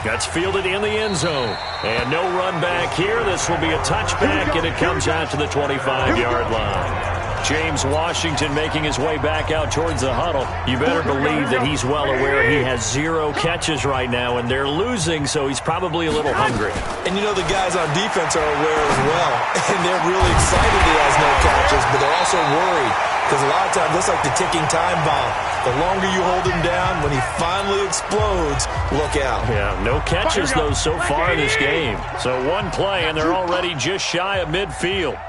Gets fielded in the end zone, and no run back here. This will be a touchback, and it comes out to the 25-yard line. James Washington making his way back out towards the huddle. You better believe that he's well aware he has 0 catches right now, and they're losing, so he's probably a little hungry. And you know the guys on defense are aware as well, and they're really excited he has no catches, but they're also worried because a lot of times it's like the ticking time bomb. The longer you hold him down, when he finally explodes, look out. Yeah, no catches, though, so far in this game. So one play, and they're already just shy of midfield.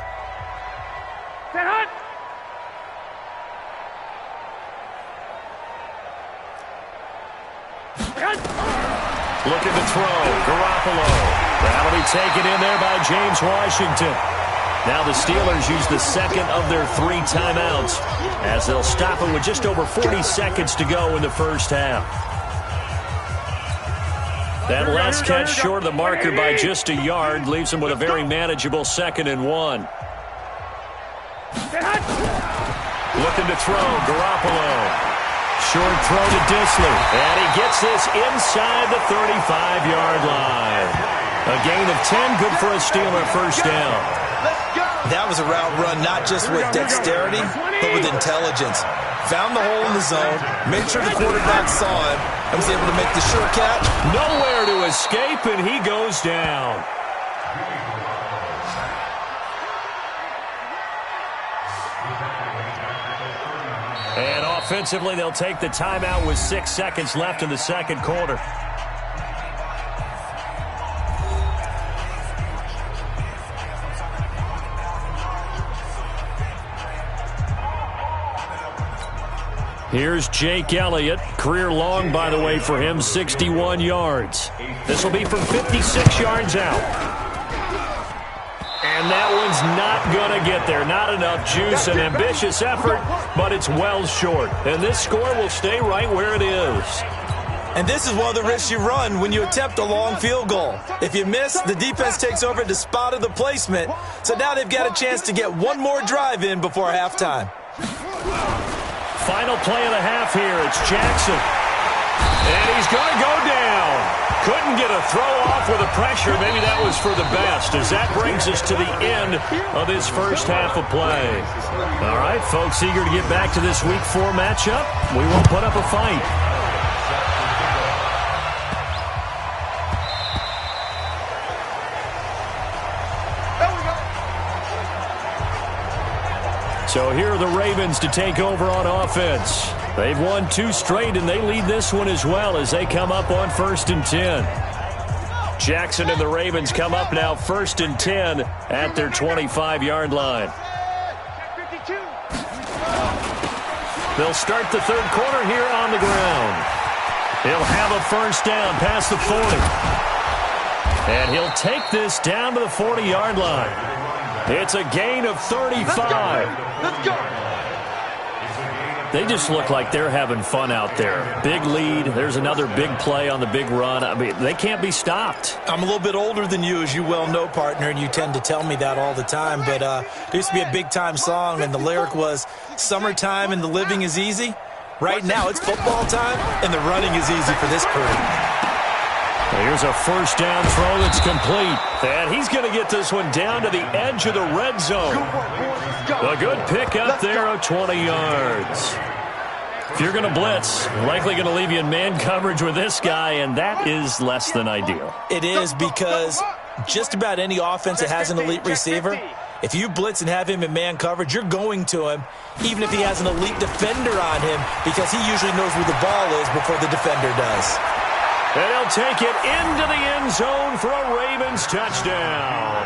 Looking to throw, Garoppolo. That'll be taken in there by James Washington. Now the Steelers use the second of their 3 timeouts as they'll stop it with just over 40 seconds to go in the first half. That last catch short of the marker by just a yard leaves them with a very manageable 2nd and 1. Looking to throw, Garoppolo. Short throw to Dissler, and he gets this inside the 35-yard line. A gain of 10, good for a Steeler first down. That was a route run not just with dexterity, but with intelligence. Found the hole in the zone, made sure the quarterback saw him, and was able to make the sure catch. Nowhere to escape, and he goes down. And offensively, they'll take the timeout with 6 seconds left in the second quarter. Here's Jake Elliott. Career long, by the way, for him, 61 yards. This will be from 56 yards out. And that one's not going to get there. Not enough juice. An ambitious effort, but it's well short. And this score will stay right where it is. And this is one of the risks you run when you attempt a long field goal. If you miss, the defense takes over at the spot of the placement. So now they've got a chance to get one more drive in before halftime. Final play of the half here. It's Jackson. And he's going to go down. Couldn't get a throw off with the pressure. Maybe that was for the best, as that brings us to the end of this first half of play. All right, folks, eager to get back to this Week 4 matchup. We won't put up a fight. So here are the Ravens to take over on offense. They've won 2 straight, and they lead this one as well as they come up on 1st and 10. Jackson and the Ravens come up now 1st and 10 at their 25-yard line. They'll start the third quarter here on the ground. He'll have a first down past the 40. And he'll take this down to the 40-yard line. It's a gain of 35. Let's go. They just look like they're having fun out there. Big lead. There's another big play on the big run. I mean, they can't be stopped. I'm a little bit older than you, as you well know, partner, and you tend to tell me that all the time. But there used to be a big-time song, and the lyric was, "Summertime and the living is easy." Right now, it's football time, and the running is easy for this crew. Here's a first down throw that's complete. And he's going to get this one down to the edge of the red zone. A good pick up there of 20 yards. If you're going to blitz, likely going to leave you in man coverage with this guy, and that is less than ideal. It is, because just about any offense that has an elite receiver, if you blitz and have him in man coverage, you're going to him, even if he has an elite defender on him, because he usually knows where the ball is before the defender does. And he'll take it into the end zone for a Ravens touchdown.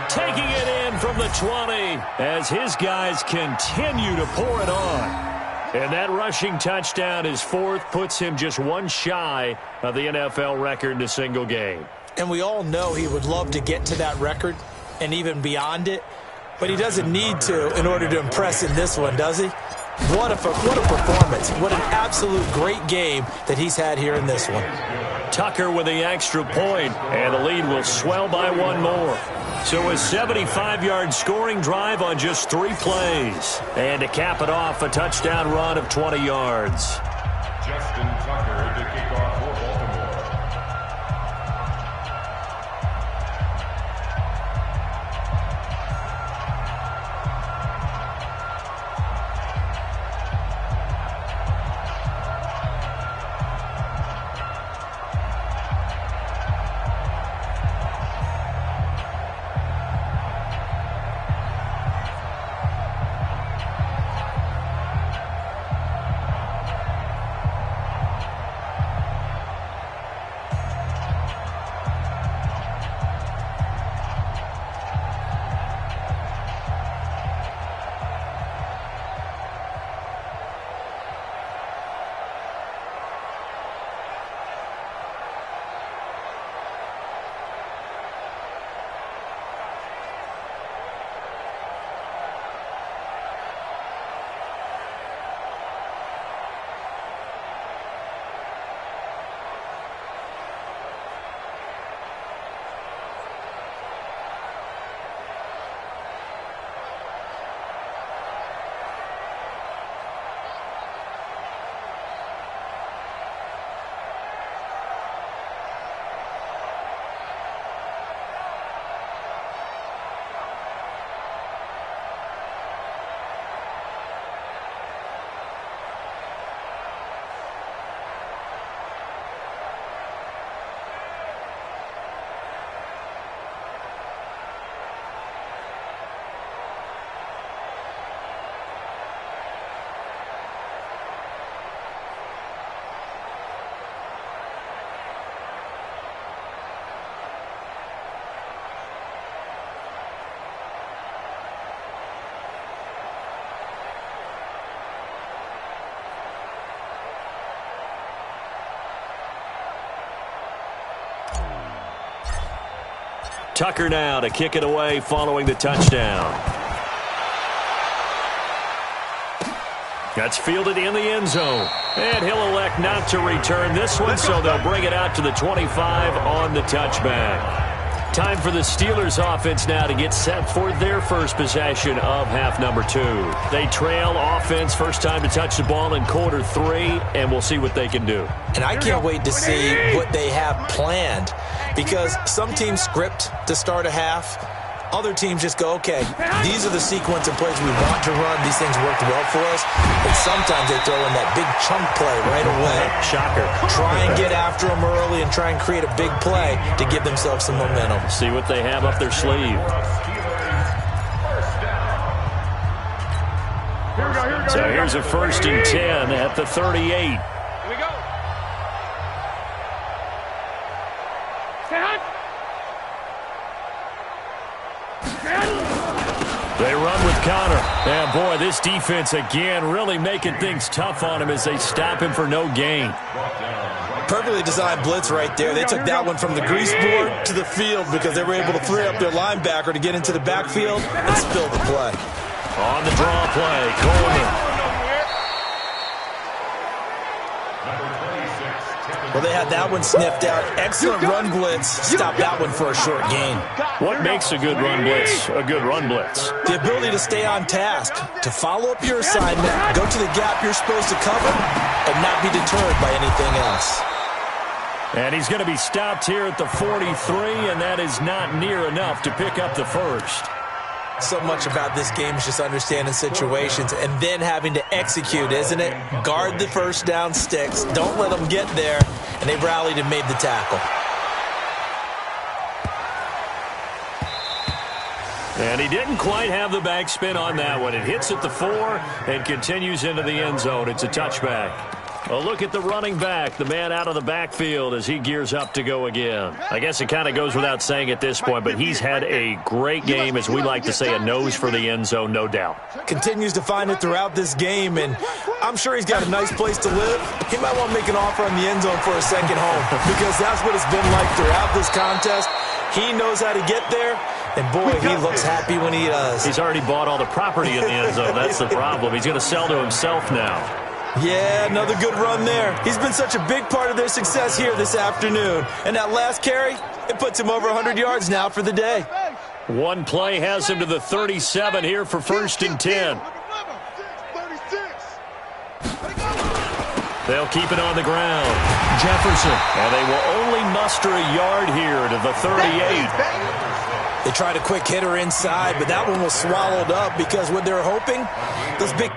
Taking it in from the 20 as his guys continue to pour it on. And that rushing touchdown, his fourth, puts him just one shy of the NFL record in a single game. And we all know he would love to get to that record and even beyond it, but he doesn't need to in order to impress in this one, does he? What a performance. What an absolute great game that he's had here in this one. Tucker with the extra point, and the lead will swell by one more. So a 75-yard scoring drive on just 3 plays. And to cap it off, a touchdown run of 20 yards. Justin Tucker to kick off for Baltimore. Tucker now to kick it away following the touchdown. That's fielded in the end zone. And he'll elect not to return this one, so they'll bring it out to the 25 on the touchback. Time for the Steelers offense now to get set for their first possession of half number 2. They trail offense, first time to touch the ball in quarter 3, and we'll see what they can do. And I can't wait to see what they have planned, because some teams script to start a half. Other teams just go, okay, these are the sequence of plays we want to run. These things worked well for us. But sometimes they throw in that big chunk play right away. Shocker. Try and get after them early and try and create a big play to give themselves some momentum. See what they have up their sleeve. So here's a 1st and 10 at the 38. Here we go. They run with Connor. And, boy, this defense, again, really making things tough on him as they stop him for no gain. Perfectly designed blitz right there. They took that one from the grease board to the field because they were able to free up their linebacker to get into the backfield and spill the play. On the draw play, Coleman. Well, they had that one sniffed out. Excellent run blitz. Stop that one for a short gain. What makes a good run blitz a good run blitz? The ability to stay on task, to follow up your assignment, go to the gap you're supposed to cover, and not be deterred by anything else. And he's going to be stopped here at the 43, and that is not near enough to pick up the first. So much about this game is just understanding situations and then having to execute, isn't it? Guard the first down sticks. Don't let them get there. And they rallied and made the tackle. And he didn't quite have the backspin on that one. It hits at the 4 and continues into the end zone. It's a touchback. A look at the running back, the man out of the backfield as he gears up to go again. I guess it kind of goes without saying at this point, but he's had a great game, as we like to say, a nose for the end zone, no doubt. Continues to find it throughout this game, and I'm sure he's got a nice place to live. He might want to make an offer on the end zone for a second home, because that's what it's been like throughout this contest. He knows how to get there, and boy, he looks happy when he does. He's already bought all the property in the end zone. That's the problem. He's going to sell to himself now. Yeah, another good run there. He's been such a big part of their success here this afternoon. And that last carry, it puts him over 100 yards now for the day. One play has him to the 37 here for 1st and 10. They'll keep it on the ground. Jefferson. And they will only muster a yard here to the 38. They tried a quick hitter inside, but that one was swallowed up because what they're hoping, those big...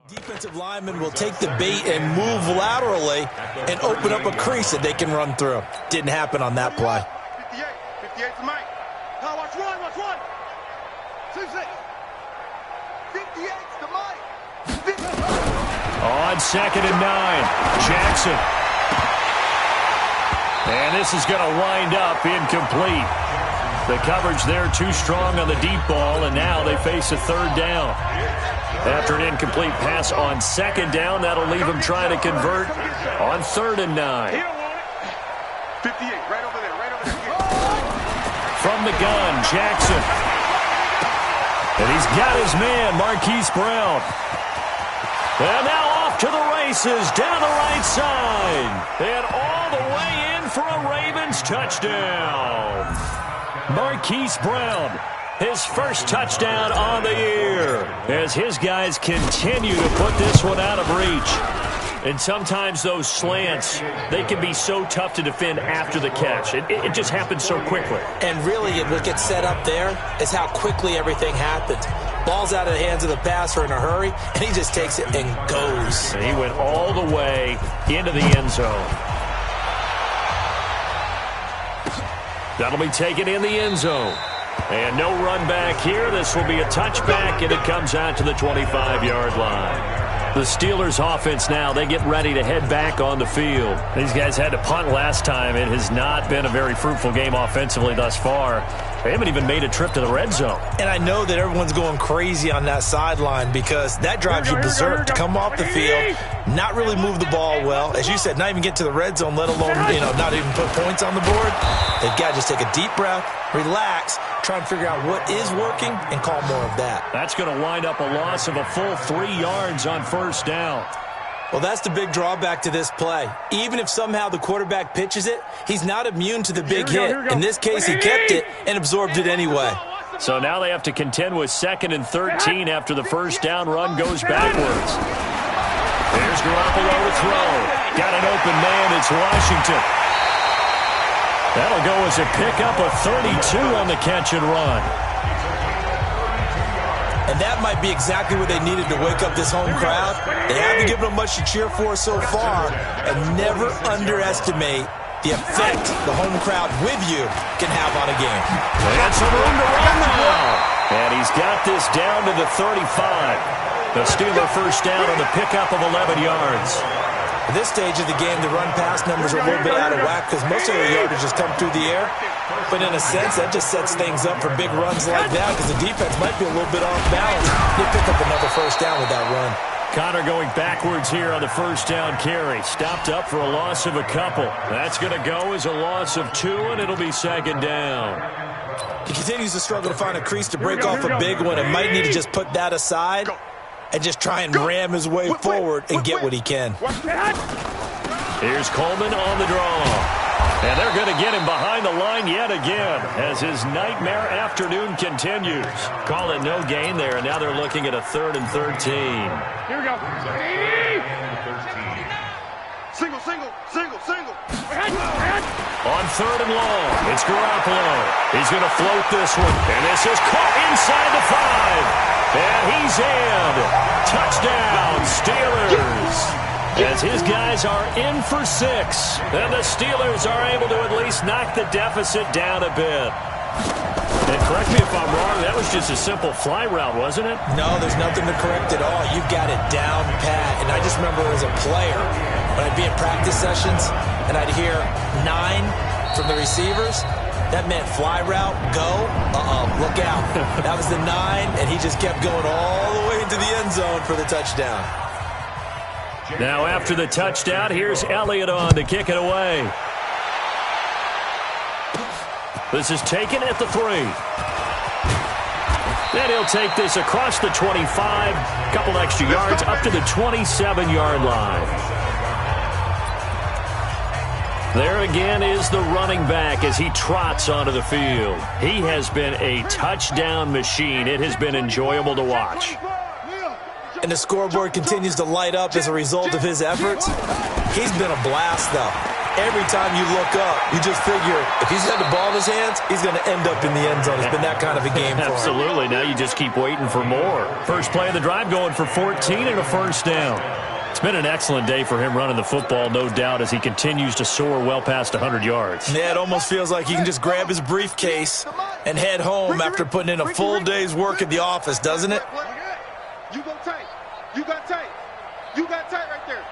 Defensive lineman will take the bait and move laterally and open up a crease that they can run through. Didn't happen on that play. 58 to Mike. Now watch one. 2-6. 58 to Mike. On 2nd and 9, Jackson. And this is going to wind up incomplete. The coverage there too strong on the deep ball, and now they face a 3rd down. After an incomplete pass on 2nd down, that'll leave him trying to convert on 3rd and 9. 58, right over there. From the gun, Jackson. And he's got his man, Marquise Brown. And now off to the races, down the right side. And all the way in for a Ravens touchdown. Marquise Brown, his first touchdown on the year, as his guys continue to put this one out of reach. And sometimes those slants, they can be so tough to defend after the catch. It just happens so quickly. And really, what gets set up there is how quickly everything happens. Ball's out of the hands of the passer in a hurry, and he just takes it and goes. And he went all the way into the end zone. That'll be taken in the end zone. And no run back here. This will be a touchback, and it comes out to the 25-yard line. The Steelers offense now, they get ready to head back on the field. These guys had to punt last time. It has not been a very fruitful game offensively thus far. They haven't even made a trip to the red zone. And I know that everyone's going crazy on that sideline because that drives you berserk to come off the field, not really move the ball well. As you said, not even get to the red zone, let alone, not even put points on the board. They've got to just take a deep breath, relax, try and figure out what is working and call more of that. That's going to wind up a loss of a full 3 yards on 1st down. Well, that's the big drawback to this play. Even if somehow the quarterback pitches it, he's not immune to the big hit. In this case, he kept it and absorbed it anyway. So now they have to contend with 2nd and 13 after the 1st down run goes backwards. There's Garoppolo to throw. Got an open man. It's Washington. That'll go as a pickup of 32 on the catch and run. And that might be exactly what they needed to wake up this home crowd. They haven't given them much to cheer for so far. And never underestimate the effect the home crowd with you can have on a game. And some room to run now. And he's got this down to the 35. The Steeler 1st down on the pickup of 11 yards. At this stage of the game, the run-pass numbers are a little bit out of whack because most of their yardage just come through the air. But in a sense, that just sets things up for big runs like that because the defense might be a little bit off balance. They pick up another 1st down with that run. Connor going backwards here on the 1st down carry. Stopped up for a loss of a couple. That's going to go as a loss of 2, and it'll be 2nd down. He continues to struggle to find a crease to break off a big one and might need to just put that aside and just try and ram his way forward and get what he can. Here's Coleman on the draw. And they're going to get him behind the line yet again as his nightmare afternoon continues. Call it no gain there, and now they're looking at a 3rd and 13. Here we go. Single, single, single, single. On 3rd and long, it's Garoppolo. He's going to float this one, and this is caught inside the 5. And he's in. Touchdown, Steelers. As his guys are in for 6. And the Steelers are able to at least knock the deficit down a bit. And correct me if I'm wrong, that was just a simple fly route, wasn't it? No, there's nothing to correct at all. You've got it down pat. And I just remember as a player, when I'd be in practice sessions, and I'd hear 9 from the receivers, that meant fly route, go, look out. That was the 9, and he just kept going all the way into the end zone for the touchdown. Now after the touchdown, here's Elliott on to kick it away. This is taken at the 3. Then he'll take this across the 25, couple extra yards up to the 27-yard line. There again is the running back as he trots onto the field. He has been a touchdown machine. It has been enjoyable to watch. And the scoreboard continues to light up as a result of his efforts. He's been a blast, though. Every time you look up, you just figure if he's got the ball in his hands, he's going to end up in the end zone. It's been that kind of a game for him. Absolutely. Now you just keep waiting for more. First play of the drive going for 14 and a first down. It's been an excellent day for him running the football, no doubt, as he continues to soar well past 100 yards. Yeah, it almost feels like he can just grab his briefcase and head home after putting in a full day's work at the office, doesn't it? You go tight. You got tight. You got tight right there.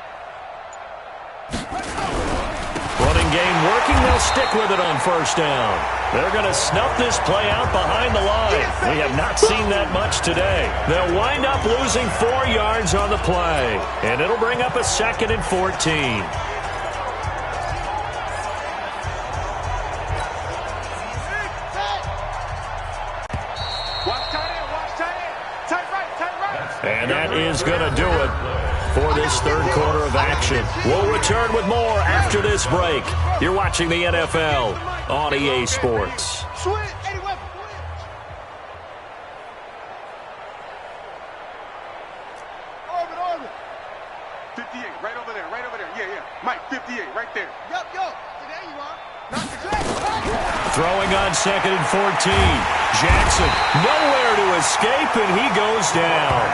Running game working. They'll stick with it on first down. They're going to snuff this play out behind the line. We have not seen that much today. They'll wind up losing 4 yards on the play. And it'll bring up a 2nd and 14. And that is going to do it for this third quarter of action. We'll return with more after this break. You're watching the NFL on EA Sports. Orbit. 58, right over there. Yeah. Mike, 58, right there. Yup. There you are. Throwing on 2nd and 14. Jackson nowhere to escape, and he goes down.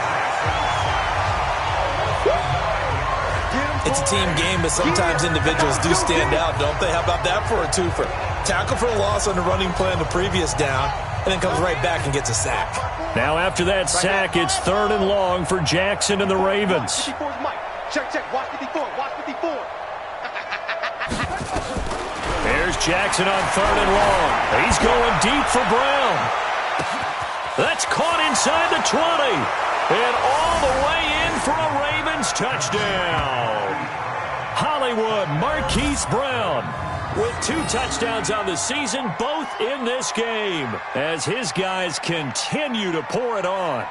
It's a team game, but sometimes individuals do stand out, don't they? How about that for a twofer? Tackle for a loss on the running play on the previous down, and then comes right back and gets a sack. Now after that sack, it's 3rd and long for Jackson and the Ravens. Check. Watch 54. There's Jackson on 3rd and long. He's going deep for Brown. That's caught inside the 20. And all the way in for a Ravens touchdown. Hollywood Marquise Brown with 2 touchdowns on the season, both in this game, as his guys continue to pour it on.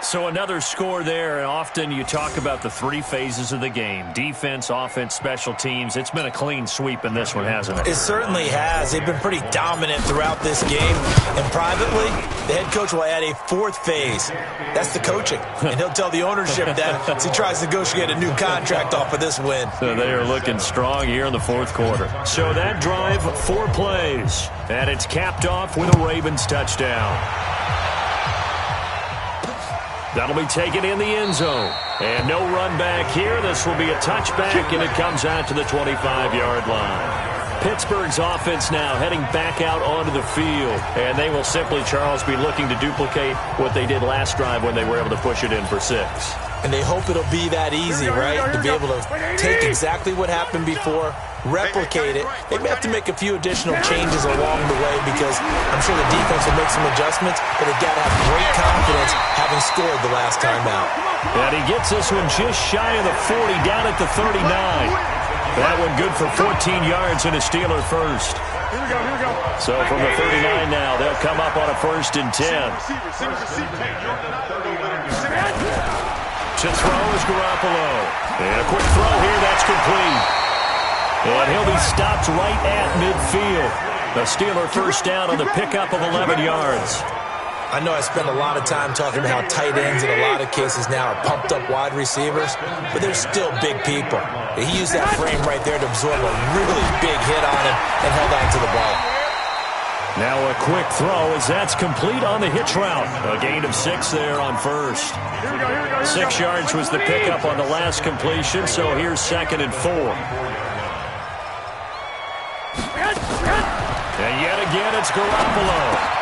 So another score there, and often you talk about the 3 phases of the game. Defense, offense, special teams. It's been a clean sweep in this one, hasn't it? It certainly has. They've been pretty dominant throughout this game. And privately, the head coach will add a 4th phase. That's the coaching. And he'll tell the ownership that as he tries to negotiate a new contract off of this win. So they are looking strong here in the 4th quarter. So that drive, 4 plays. And it's capped off with a Ravens touchdown. That'll be taken in the end zone. And no run back here. This will be a touchback, and it comes out to the 25-yard line. Pittsburgh's offense now heading back out onto the field. And they will simply, Charles, be looking to duplicate what they did last drive when they were able to push it in for 6. And they hope it'll be that easy, right? To be able to take exactly what happened before, replicate it. They may have to make a few additional changes along the way because I'm sure the defense will make some adjustments, but they've got to have great confidence having scored the last time out. And he gets this one just shy of the 40, down at the 39. That one good for 14 yards and a Steeler first. Here we go. So from the 39 now, they'll come up on a 1st and 10. To throw is Garoppolo. And a quick throw here, that's complete. And he'll be stopped right at midfield. The Steeler first down on the pickup of 11 yards. I know I spend a lot of time talking about how tight ends in a lot of cases now are pumped up wide receivers, but they're still big people. He used that frame right there to absorb a really big hit on him and held on to the ball. Now a quick throw as that's complete on the hitch route. A gain of 6 there on first. 6 yards was the pickup on the last completion, so here's 2nd and 4. And yet again, it's Garoppolo.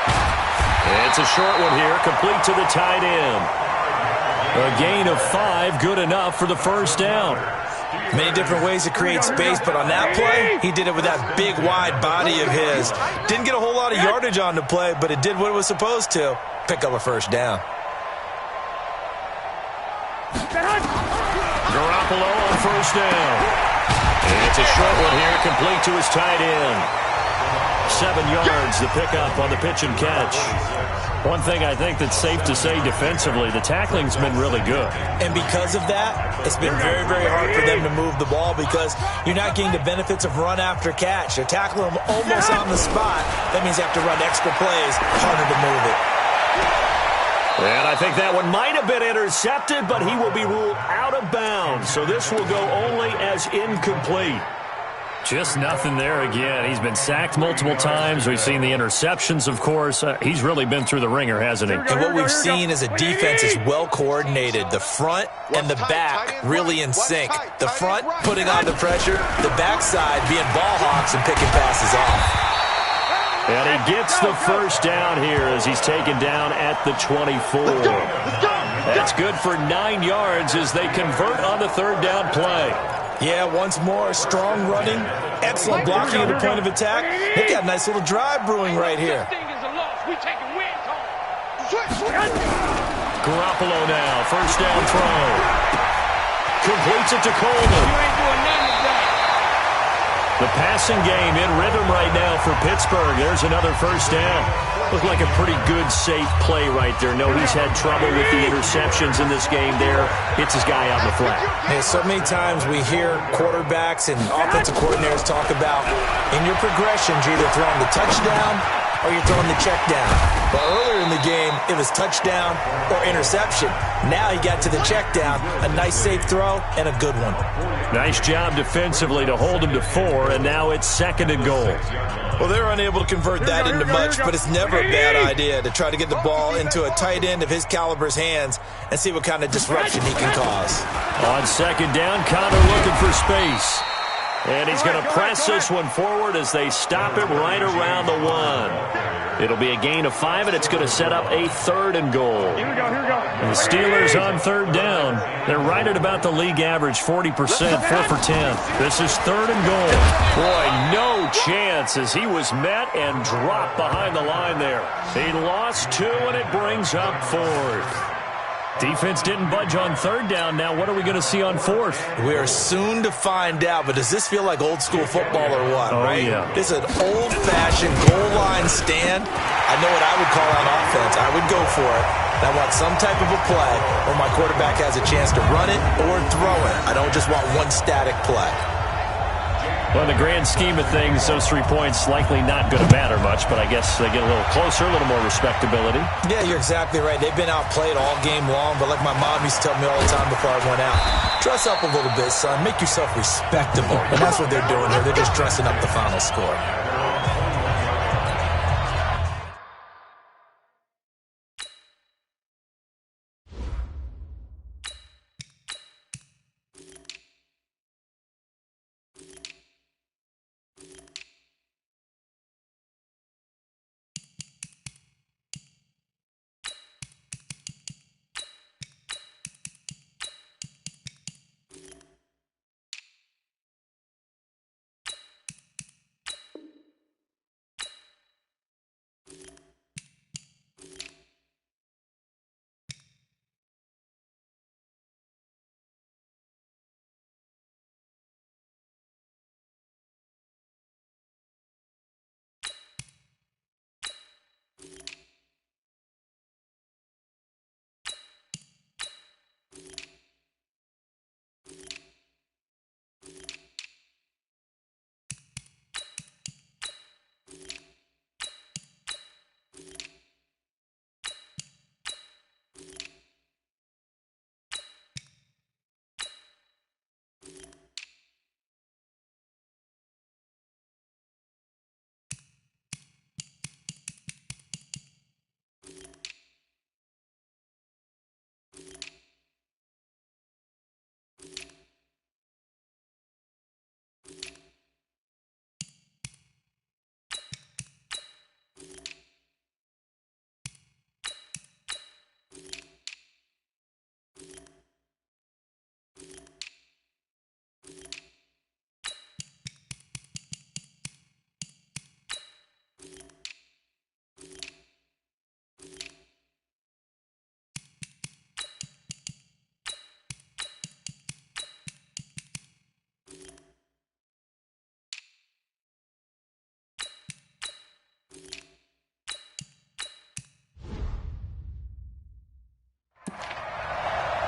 It's a short one here, complete to the tight end. A gain of 5, good enough for the first down. Many different ways to create space, but on that play, he did it with that big, wide body of his. Didn't get a whole lot of yardage on the play, but it did what it was supposed to. Pick up a first down. Garoppolo on first down. It's a short one here, complete to his tight end. 7 yards, the pickup on the pitch and catch. One thing I think that's safe to say defensively, the tackling's been really good. And because of that, it's been very, very hard for them to move the ball because you're not getting the benefits of run after catch. They're tackling them almost on the spot. That means you have to run extra plays, harder to move it. And I think that one might have been intercepted, but he will be ruled out of bounds. So this will go only as incomplete. Just nothing there again. He's been sacked multiple times. We've seen the interceptions, of course. He's really been through the ringer, hasn't he? And what we've seen is a defense is well coordinated. The front and the back really in sync. The front putting on the pressure, the backside being ball hawks and picking passes off. And he gets the first down here as he's taken down at the 24. That's good for 9 yards as they convert on the third down play. Yeah, once more, strong running, excellent blocking at the point of attack. They got a nice little drive brewing right here. Garoppolo now, first down throw. Completes it to Coleman. The passing game in rhythm right now for Pittsburgh. There's another first down. Looked like a pretty good, safe play right there. No, he's had trouble with the interceptions in this game there. Hits his guy out in the flat. Hey, so many times we hear quarterbacks and offensive coordinators talk about in your progressions, you're either throwing the touchdown or you're throwing the check down. But earlier in the game, it was touchdown or interception. Now he got to the check down, a nice safe throw, and a good one. Nice job defensively to hold him to 4, and now it's 2nd and goal. Well, they were unable to convert that into much, but it's never a bad idea to try to get the ball into a tight end of his caliber's hands and see what kind of disruption he can cause. On 2nd down, Connor looking for space. And he's going to press this one forward as they stop him right around the 1. It'll be a gain of 5, and it's going to set up a 3rd and goal. Here we go. The Steelers on 3rd down. They're right at about the league average, 40%, 4 for 10. This is 3rd and goal. Boy, no chance as he was met and dropped behind the line there. He lost 2, and it brings up 4th. Defense didn't budge on 3rd down. Now what are we going to see on 4th? We are soon to find out, but does this feel like old school football or what, right? Yeah. This is an old-fashioned goal line stand. I know what I would call on offense. I would go for it. And I want some type of a play where my quarterback has a chance to run it or throw it. I don't just want one static play. Well, in the grand scheme of things, those 3 points likely not going to matter much, but I guess they get a little closer, a little more respectability. Yeah, you're exactly right. They've been outplayed all game long, but like my mom used to tell me all the time before I went out, dress up a little bit, son. Make yourself respectable. And that's what they're doing here. They're just dressing up the final score.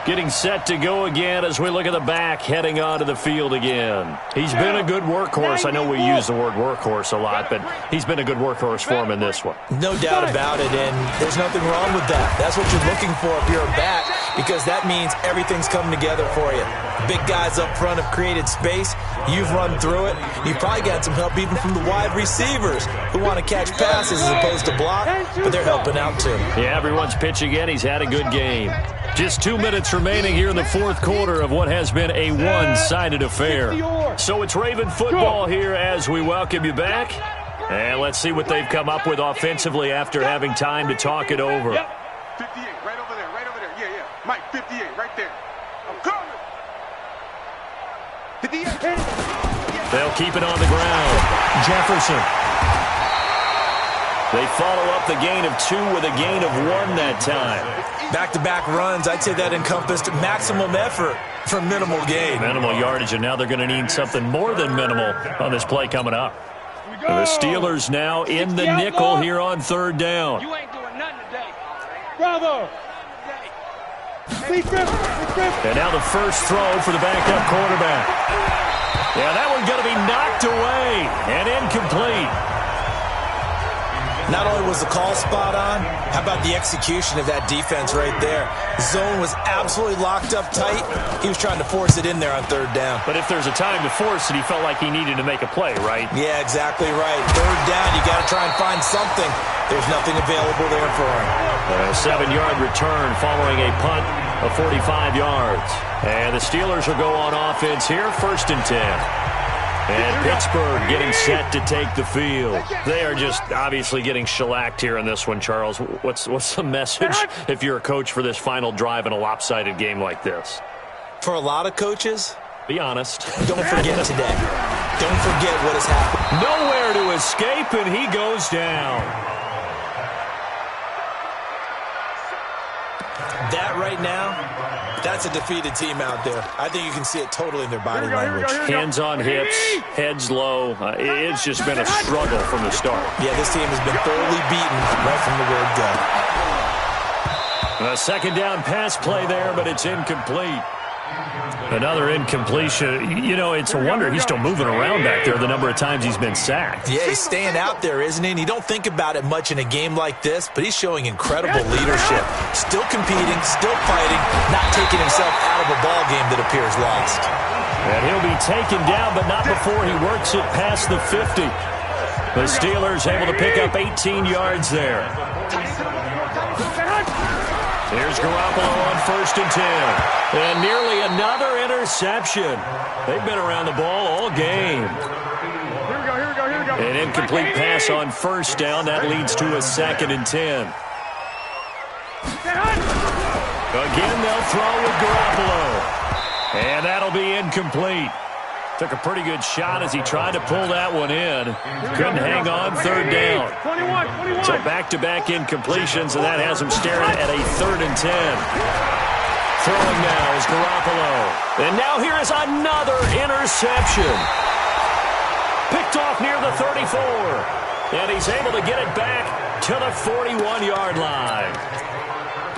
Getting set to go again as we look at the back, heading onto the field again. He's been a good workhorse. I know we use the word workhorse a lot, but he's been a good workhorse for him in this one. No doubt about it, and there's nothing wrong with that. That's what you're looking for if you're a back, because that means everything's coming together for you. Big guys up front have created space. You've run through it. You've probably got some help even from the wide receivers who want to catch passes as opposed to block, but they're helping out too. Yeah, everyone's pitching in. He's had a good game. Just 2 minutes remaining here in the fourth quarter of what has been a one-sided affair. So it's Raven football here as we welcome you back. And let's see what they've come up with offensively after having time to talk it over. 58, right over there, right over there. Yeah, yeah. Mike, 58, right there. I'm coming. 58. They'll keep it on the ground. Jefferson. They follow up the gain of 2 with a gain of 1 that time. Back-to-back runs, I'd say that encompassed maximum effort for minimal gain. Minimal yardage, and now they're going to need something more than minimal on this play coming up. The Steelers now in the nickel here on third down. You ain't doing nothing today. Bravo. And now the first throw for the backup quarterback. Yeah, that one's going to be knocked away and incomplete. Not only was the call spot on, how about the execution of that defense right there? Zone was absolutely locked up tight. He was trying to force it in there on third down. But if there's a time to force it, he felt like he needed to make a play, right? Yeah, exactly right. Third down, you got to try and find something. There's nothing available there for him. A 7-yard return following a punt of 45 yards. And the Steelers will go on offense here, 1st and 10. And Pittsburgh getting set to take the field. They are just obviously getting shellacked here in this one, Charles. What's the message if you're a coach for this final drive in a lopsided game like this? For a lot of coaches, be honest. Don't forget today. Don't forget what has happened. Nowhere to escape, and he goes down. That right now, that's a defeated team out there. I think you can see it totally in their body language. Hands on hips, heads low. It's just been a struggle from the start. Yeah, this team has been thoroughly beaten right from the word go. A 2nd down pass play there, but it's incomplete. Another incompletion. You know, it's a wonder he's still moving around back there the number of times he's been sacked. Yeah, he's staying out there, isn't he? And you don't think about it much in a game like this, but he's showing incredible leadership. Still competing, still fighting, not taking himself out of a ball game that appears lost. And he'll be taken down, but not before he works it past the 50. The Steelers able to pick up 18 yards there. Here's Garoppolo on 1st and 10. And nearly another interception. They've been around the ball all game. An incomplete pass on 1st down. That leads to a 2nd and 10. Again, they'll throw with Garoppolo. And that'll be incomplete. Took a pretty good shot as he tried to pull that one in. Couldn't hang on 3rd down. So back-to-back incompletions, and that has him staring at a 3rd and 10. Throwing now is Garoppolo. And now here is another interception. Picked off near the 34. And he's able to get it back to the 41-yard line.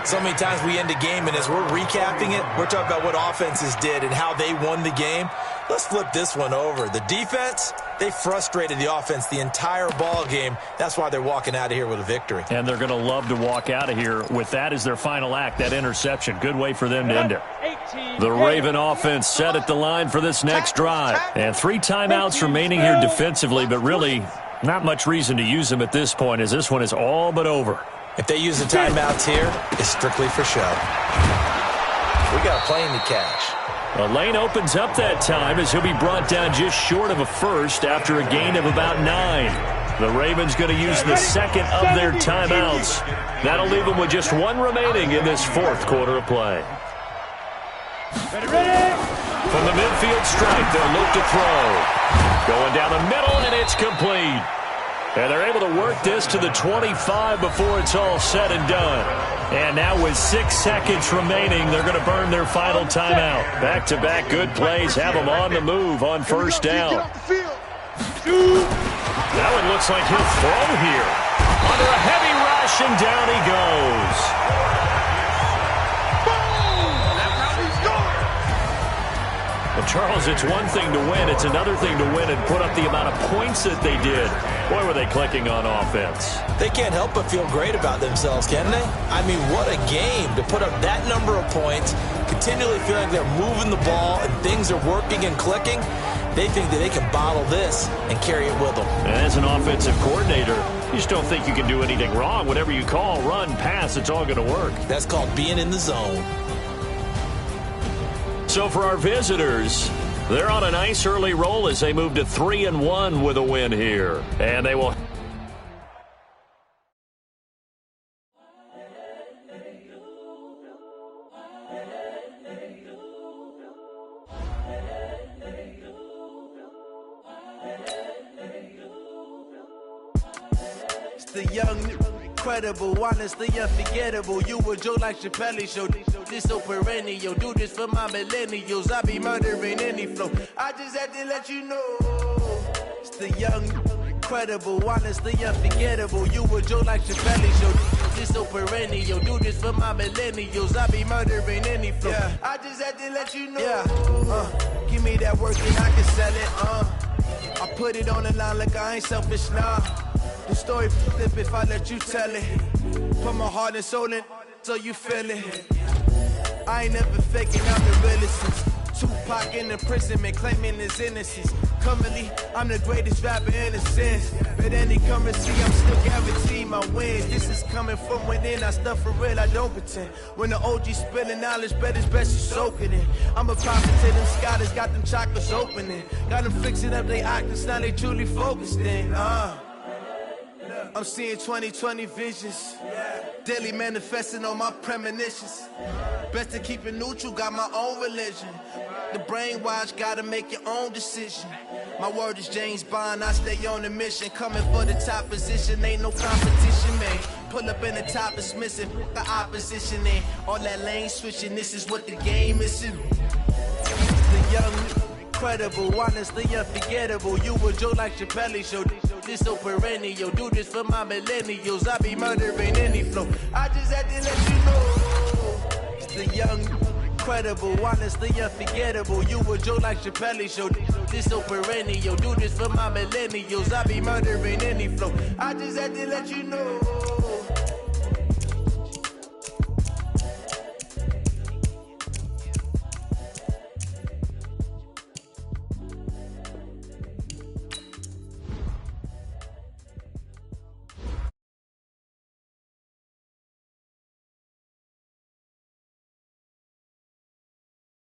So many times we end a game, and as we're recapping it, we're talking about what offenses did and how they won the game. Let's flip this one over. The defense, they frustrated the offense the entire ball game. That's why they're walking out of here with a victory. And they're going to love to walk out of here with that as their final act, that interception. Good way for them to end it. The Raven offense set at the line for this next drive. And 3 timeouts remaining here defensively, but really not much reason to use them at this point as this one is all but over. If they use the timeouts here, it's strictly for show. We got a plane to catch. A lane opens up that time as he'll be brought down just short of a first after a gain of about 9. The Ravens going to use the 2nd of their timeouts. That'll leave them with just 1 remaining in this 4th quarter of play. From the midfield stripe, they'll look to throw. Going down the middle, and it's complete. And they're able to work this to the 25 before it's all said and done. And now with 6 seconds remaining, they're going to burn their final timeout. Back-to-back good plays have them on the move on 1st down. That one looks like he'll throw here. Under a heavy rush, and down he goes. Charles, it's one thing to win. It's another thing to win and put up the amount of points that they did. Boy, were they clicking on offense. They can't help but feel great about themselves, can they? I mean, what a game to put up that number of points, continually feeling like they're moving the ball and things are working and clicking. They think that they can bottle this and carry it with them. And as an offensive coordinator, you just don't think you can do anything wrong. Whatever you call, run, pass, it's all going to work. That's called being in the zone. So for our visitors, they're on a nice early roll as they move to 3-1 with a win here. And they will... It's the young, incredible, honestly unforgettable. You a Joe like Chappelle show. This so perennial. Do this for my millennials. I be murdering any flow. I just had to let you know. It's the young, incredible, honestly unforgettable. You a Joe like Chappelle show. This so perennial. Do this for my millennials. I be murdering any flow. Yeah. I just had to let you know. Yeah. Give me that work and I can sell it. I put it on the line like I ain't selfish, nah. The story flip if I let you tell it. Put my heart and soul in so you feel it. I ain't never faking, I'm the realest since Tupac in imprisonment, claiming his innocence. Currently, I'm the greatest rapper in a sense. But any currency, I'm still guaranteed my wins. This is coming from within, I stuff for real, I don't pretend. When the OG spilling knowledge, bet it's best you soak it in. I'm a prophet to them scholars, got them chakras opening. Got them fixing up they octaves, now they truly focused in. I'm seeing 2020 visions. Daily manifesting on my premonitions. Best to keep it neutral, got my own religion. The brainwash, gotta make your own decision. My word is James Bond, I stay on a mission. Coming for the top position, ain't no competition, man. Pull up in the top, it's missing the opposition, and all that lane switching, this is what the game is. The young, incredible, honestly unforgettable. You a Joe like Chappelle show. This so perennial. Do this for my millennials. I be murdering any flow. I just had to let you know. It's the young, incredible, honestly unforgettable. You a Joe like Chappelle show. This so perennial. Do this for my millennials. I be murdering any flow. I just had to let you know.